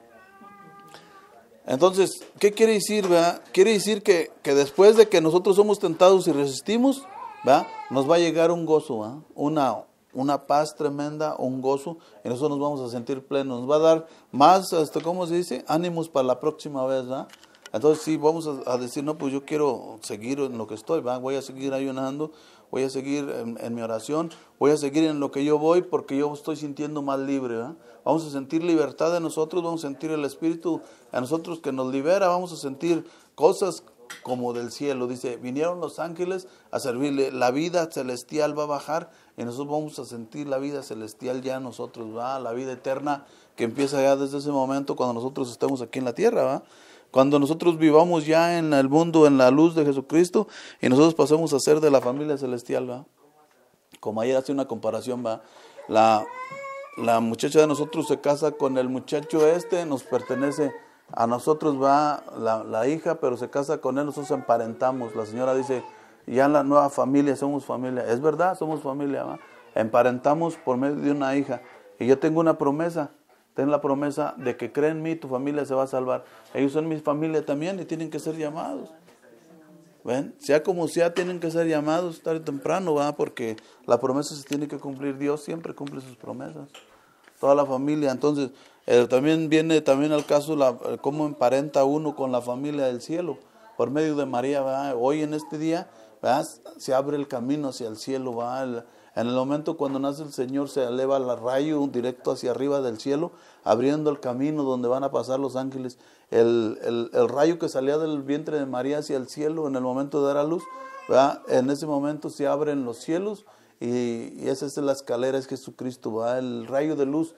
Entonces, ¿qué quiere decir, verdad? Quiere decir que después de que nosotros somos tentados y resistimos, ¿verdad? Nos va a llegar un gozo, ¿verdad? Una paz tremenda, un gozo, y nosotros nos vamos a sentir plenos. Nos va a dar más, ¿cómo se dice? Ánimos para la próxima vez, ¿verdad? Entonces sí, vamos a decir, no, pues yo quiero seguir en lo que estoy, ¿verdad? Voy a seguir ayunando, voy a seguir en mi oración, voy a seguir en lo que yo voy porque yo estoy sintiendo más libre, ¿verdad? Vamos a sentir libertad en nosotros, vamos a sentir el Espíritu a nosotros que nos libera, vamos a sentir cosas como del cielo. Dice, vinieron los ángeles a servirle, la vida celestial va a bajar y nosotros vamos a sentir la vida celestial ya nosotros, ¿va? La vida eterna que empieza ya desde ese momento cuando nosotros estemos aquí en la tierra, ¿va? Cuando nosotros vivamos ya en el mundo, en la luz de Jesucristo, y nosotros pasemos a ser de la familia celestial, ¿va? Como ayer hace una comparación, ¿va? La muchacha de nosotros se casa con el muchacho nos pertenece a nosotros, va la hija, pero se casa con él, nosotros emparentamos. La señora dice, ya en la nueva familia somos familia. Es verdad, somos familia, ¿va? Emparentamos por medio de una hija. Y yo tengo una promesa. Ten la promesa de que cree en mí, tu familia se va a salvar. Ellos son mi familia también y tienen que ser llamados. ¿Ven? Sea como sea, tienen que ser llamados tarde o temprano, ¿va? Porque la promesa se tiene que cumplir. Dios siempre cumple sus promesas. Toda la familia. Entonces, también viene al caso cómo emparenta uno con la familia del cielo. Por medio de María, ¿va? Hoy en este día, ¿va? Se abre el camino hacia el cielo, ¿va? En el momento cuando nace el Señor se eleva el rayo directo hacia arriba del cielo, abriendo el camino donde van a pasar los ángeles. El rayo que salía del vientre de María hacia el cielo en el momento de dar a luz, ¿verdad? En ese momento se abren los cielos y esa es la escalera, es Jesucristo, ¿verdad? El rayo de luz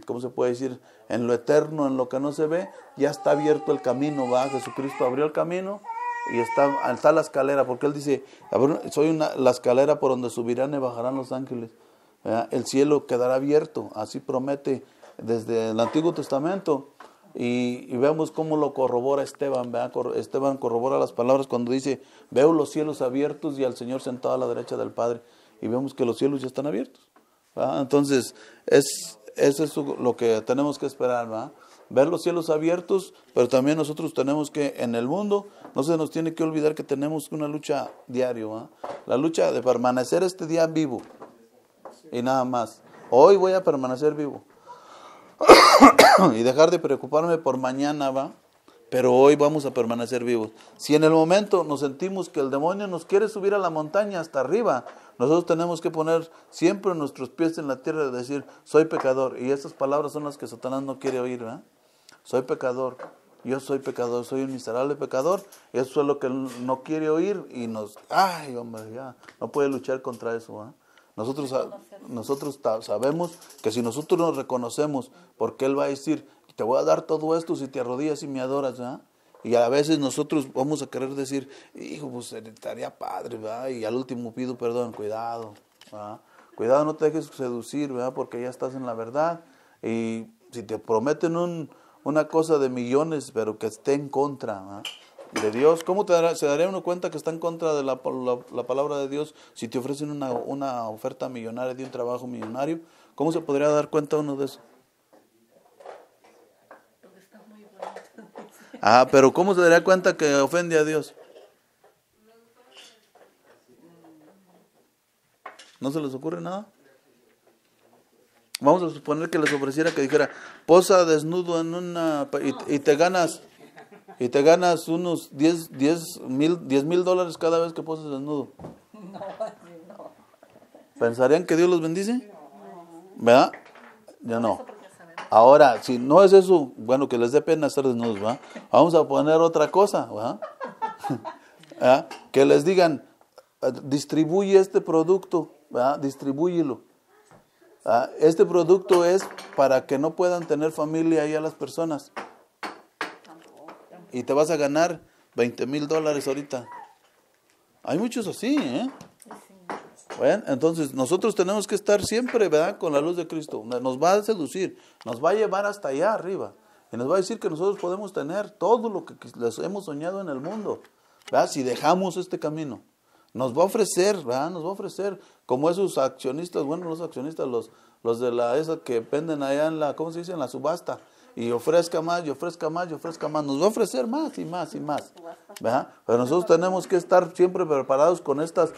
¿cómo se puede decir? En lo eterno, en lo que no se ve, ya está abierto el camino, ¿verdad? Jesucristo abrió el camino. Y está la escalera, porque él dice, soy la escalera por donde subirán y bajarán los ángeles. El cielo quedará abierto, así promete desde el Antiguo Testamento. Y vemos cómo lo corrobora Esteban, ¿verdad? Esteban corrobora las palabras cuando dice, veo los cielos abiertos y al Señor sentado a la derecha del Padre. Y vemos que los cielos ya están abiertos, ¿verdad? Entonces, eso es lo que tenemos que esperar, ¿verdad? Ver los cielos abiertos, pero también nosotros tenemos que, en el mundo, no se nos tiene que olvidar que tenemos una lucha diaria, ¿eh? La lucha de permanecer este día vivo, y nada más. Hoy voy a permanecer vivo, y dejar de preocuparme por mañana, ¿va? Pero hoy vamos a permanecer vivos. Si en el momento nos sentimos que el demonio nos quiere subir a la montaña hasta arriba, nosotros tenemos que poner siempre nuestros pies en la tierra y decir, soy pecador. Y esas palabras son las que Satanás no quiere oír, ¿verdad? Soy pecador, yo soy pecador, soy un miserable pecador. Eso es lo que él no quiere oír y ay hombre, ya, no puede luchar contra eso, ¿verdad? Nosotros sabemos que si nosotros nos reconocemos, porque él va a decir, te voy a dar todo esto si te arrodillas y me adoras, ¿verdad? Y a veces nosotros vamos a querer decir, hijo, pues estaría padre, ¿verdad? Y al último pido perdón, cuidado, ¿verdad? Cuidado, no te dejes seducir, ¿verdad? Porque ya estás en la verdad. Y si te prometen una cosa de millones, pero que esté en contra, ¿verdad? De Dios, ¿cómo se daría uno cuenta que está en contra de la palabra de Dios si te ofrecen una oferta millonaria de un trabajo millonario? ¿Cómo se podría dar cuenta uno de eso? Pero ¿cómo se daría cuenta que ofende a Dios? ¿No se les ocurre nada? vamos a suponer que les ofreciera que dijera, posa desnudo en una y te ganas unos 10 mil dólares cada vez que poses desnudo. No, así no. ¿Pensarían que Dios los bendice? ¿Verdad? Ya no. Eso porque sabemos. Ahora, si no es eso, bueno, que les dé pena estar desnudos, ¿verdad? Vamos a poner otra cosa, ¿verdad? ¿Verdad? Que les digan, distribuye este producto, ¿verdad? Distribúyelo. ¿Verdad? Este producto es para que no puedan tener familia ahí a las personas. Y te vas a ganar 20 mil dólares ahorita. Hay muchos así, ¿eh? Bueno, entonces nosotros tenemos que estar siempre, ¿verdad?, con la luz de Cristo. Nos va a seducir, nos va a llevar hasta allá arriba. Y nos va a decir que nosotros podemos tener todo lo que les hemos soñado en el mundo, ¿verdad? Si dejamos este camino. Nos va a ofrecer, ¿verdad? Nos va a ofrecer, como esos accionistas, bueno, los accionistas, los de la esa que venden allá en la, ¿cómo se dice?, en la subasta. Y ofrezca más, y ofrezca más, y ofrezca más. Nos va a ofrecer más y más y más, ¿verdad? Pero nosotros tenemos que estar siempre preparados con estas,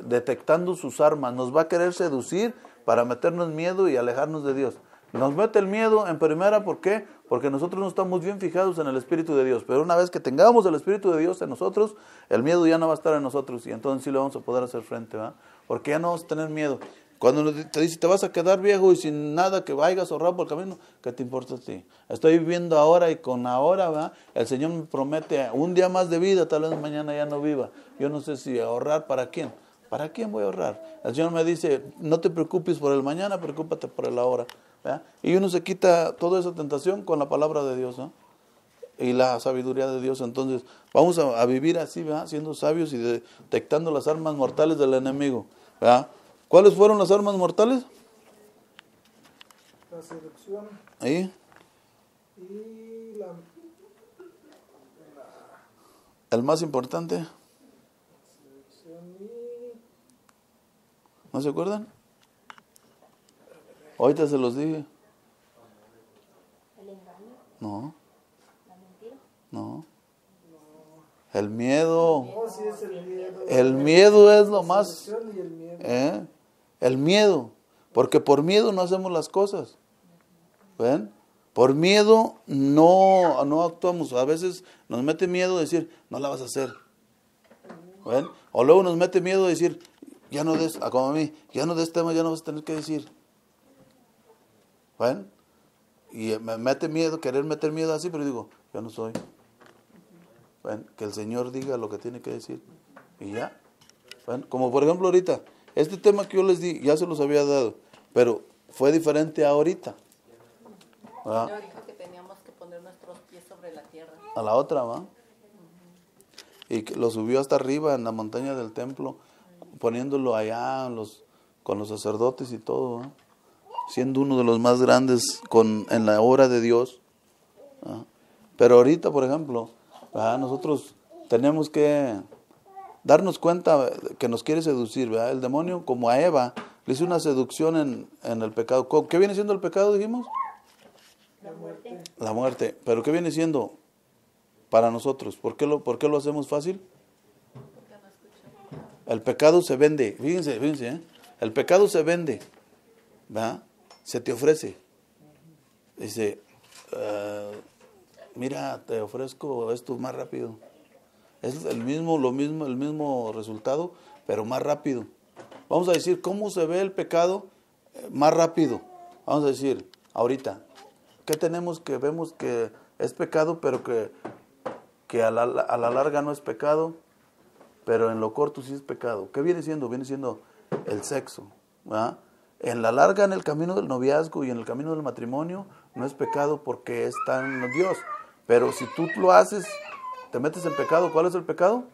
detectando sus armas. Nos va a querer seducir para meternos miedo y alejarnos de Dios. Nos mete el miedo en primera, ¿por qué? Porque nosotros no estamos bien fijados en el Espíritu de Dios. Pero una vez que tengamos el Espíritu de Dios en nosotros, el miedo ya no va a estar en nosotros. Y entonces sí le vamos a poder hacer frente, ¿verdad? Porque ya no vamos a tener miedo. Cuando te dice, te vas a quedar viejo y sin nada que vayas a ahorrar por el camino, ¿qué te importa a ti? Estoy viviendo ahora y con ahora, ¿verdad? El Señor me promete un día más de vida, tal vez mañana ya no viva. Yo no sé si ahorrar para quién. ¿Para quién voy a ahorrar? El Señor me dice, no te preocupes por el mañana, preocúpate por el ahora, ¿verdad? Y uno se quita toda esa tentación con la palabra de Dios, ¿no? Y la sabiduría de Dios. Entonces vamos a vivir así, ¿verdad?, siendo sabios y detectando las armas mortales del enemigo, ¿verdad? ¿Cuáles fueron las armas mortales? La seducción. Ahí. Y El más importante. seducción y... ¿No se acuerdan? Ahorita se los dije. El engaño, No, la mentira. no. El miedo. Oh, sí, es el miedo. El miedo es lo La más. seducción y el miedo. El miedo. Porque por miedo no hacemos las cosas. ¿Ven? Por miedo no actuamos. A veces nos mete miedo decir, no la vas a hacer. ¿Ven? O luego nos mete miedo decir, ya no des, como a mí, ya no des tema, ya no vas a tener que decir. ¿Ven? Y me mete miedo, querer meter miedo así, pero digo, yo no soy. ¿Ven? Que el Señor diga lo que tiene que decir. Y ya. ¿Ven? Como por ejemplo ahorita, este tema que yo les di, ya se los había dado, pero fue diferente ahorita. ¿Verdad? Yo dijo que teníamos que poner nuestros pies sobre la tierra. A la otra, ¿va? Y que lo subió hasta arriba en la montaña del templo, poniéndolo allá con los sacerdotes y todo, ¿va? Siendo uno de los más grandes en la obra de Dios, ¿va? Pero ahorita, por ejemplo, ¿va?, nosotros tenemos que darnos cuenta que nos quiere seducir, ¿verdad? El demonio, como a Eva, le hizo una seducción en el pecado. ¿Qué viene siendo el pecado, dijimos? La muerte. La muerte. ¿Pero qué viene siendo para nosotros? ¿Por qué lo hacemos fácil? El pecado se vende. Fíjense, ¿eh? El pecado se vende, ¿verdad? Se te ofrece. Dice, mira, te ofrezco esto más rápido. Es el mismo resultado, pero más rápido. Vamos a decir, ¿cómo se ve el pecado más rápido? Vamos a decir, ahorita, ¿qué tenemos que vemos que es pecado, pero que a la larga no es pecado, pero en lo corto sí es pecado? ¿Qué viene siendo? Viene siendo el sexo, ¿verdad? En la larga, en el camino del noviazgo y en el camino del matrimonio, no es pecado porque está en Dios. Pero si tú lo haces, te metes en pecado. ¿Cuál es el pecado?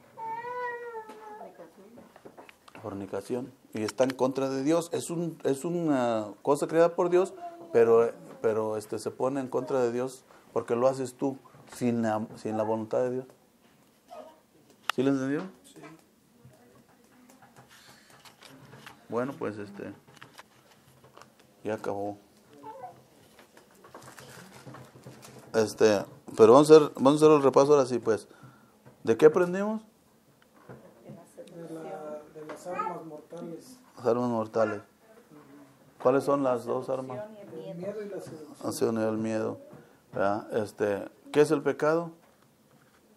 Fornicación. Y está en contra de Dios. Es una cosa creada por Dios, pero se pone en contra de Dios porque lo haces tú sin la voluntad de Dios. ¿Sí lo entendió? Sí. Bueno, pues ya acabó. Pero vamos a hacer el repaso ahora sí, pues. ¿De qué aprendimos? De las armas mortales. Las armas mortales. ¿Cuáles son las dos armas? El miedo y la seducción. Acción y el miedo. ¿Verdad? ¿Qué es el pecado?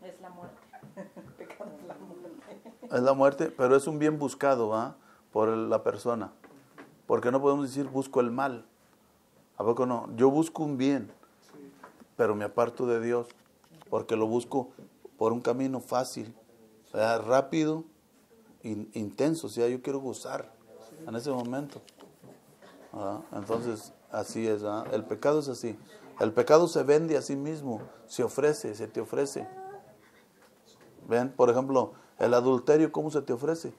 Es la muerte. El pecado es la muerte. Es la muerte, pero es un bien buscado, ¿va? Por la persona. Porque no podemos decir busco el mal. ¿A poco no? Yo busco un bien, pero me aparto de Dios, porque lo busco por un camino fácil, ¿verdad? Rápido, intenso, o sea, yo quiero gozar en ese momento. ¿Verdad? Entonces, así es, ¿verdad? El pecado es así. El pecado se vende a sí mismo, se ofrece, se te ofrece. ¿Ven? Por ejemplo, el adulterio, ¿cómo se te ofrece?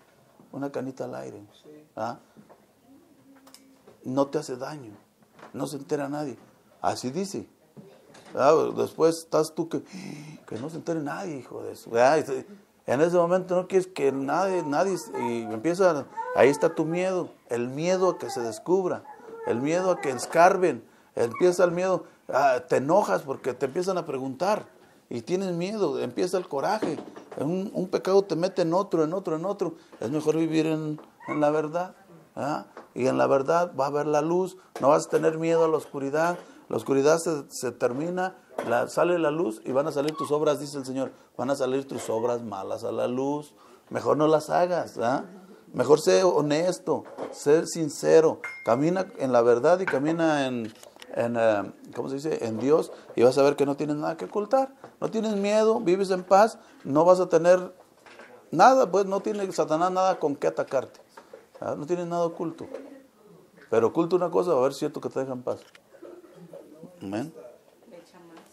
Una canita al aire. ¿Ah? No te hace daño, no se entera nadie. Así dice. ¿Ah? Después estás tú que no se entere nadie, hijo de eso. ¿Ah? En ese momento no quieres que nadie, y empieza, ahí está tu miedo, el miedo a que se descubra, el miedo a que escarben, empieza el miedo, te enojas porque te empiezan a preguntar y tienes miedo, empieza el coraje, un pecado te mete en otro, es mejor vivir en la verdad, ¿ah? Y en la verdad va a haber la luz, no vas a tener miedo a la oscuridad se termina, sale la luz y van a salir tus obras, dice el Señor, van a salir tus obras malas a la luz, mejor no las hagas, ¿ah? Mejor sé honesto, sé sincero, camina en la verdad y camina en ¿cómo se dice? En Dios, y vas a ver que no tienes nada que ocultar, no tienes miedo, vives en paz, no vas a tener nada, pues no tiene Satanás nada con qué atacarte, ¿ah? No tienes nada oculto, pero oculto una cosa, va a ver cierto que te deja en paz. Amén.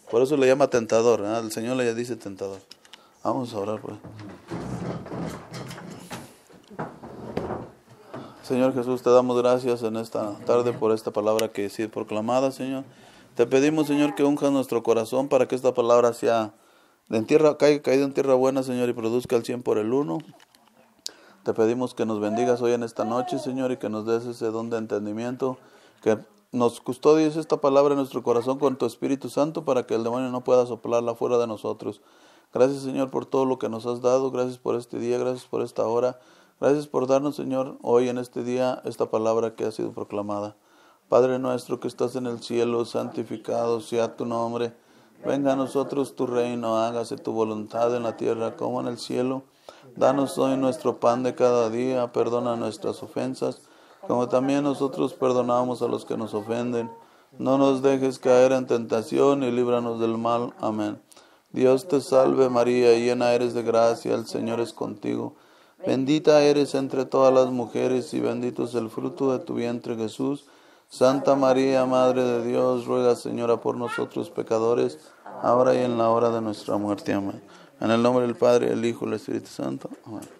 Por eso le llama tentador, ¿eh? El Señor le dice tentador. Vamos a orar pues. Señor Jesús, te damos gracias en esta tarde por esta palabra que ha sido proclamada, Señor. Te pedimos, Señor, que unjas nuestro corazón para que esta palabra sea caída en tierra buena, Señor, y produzca el 100 por el 1. Te pedimos que nos bendigas hoy en esta noche, Señor, y que nos des ese don de entendimiento, que nos custodies esta palabra en nuestro corazón con tu Espíritu Santo para que el demonio no pueda soplarla fuera de nosotros. Gracias, Señor, por todo lo que nos has dado. Gracias por este día, gracias por esta hora. Gracias por darnos, Señor, hoy en este día esta palabra que ha sido proclamada. Padre nuestro que estás en el cielo, santificado sea tu nombre. Venga a nosotros tu reino, hágase tu voluntad en la tierra como en el cielo. Danos hoy nuestro pan de cada día, perdona nuestras ofensas, como también nosotros perdonamos a los que nos ofenden. No nos dejes caer en tentación y líbranos del mal. Amén. Dios te salve María, llena eres de gracia, el Señor es contigo. Bendita eres entre todas las mujeres y bendito es el fruto de tu vientre Jesús. Santa María, Madre de Dios, ruega Señora por nosotros pecadores, ahora y en la hora de nuestra muerte. Amén. En el nombre del Padre, el Hijo y el Espíritu Santo. Amén.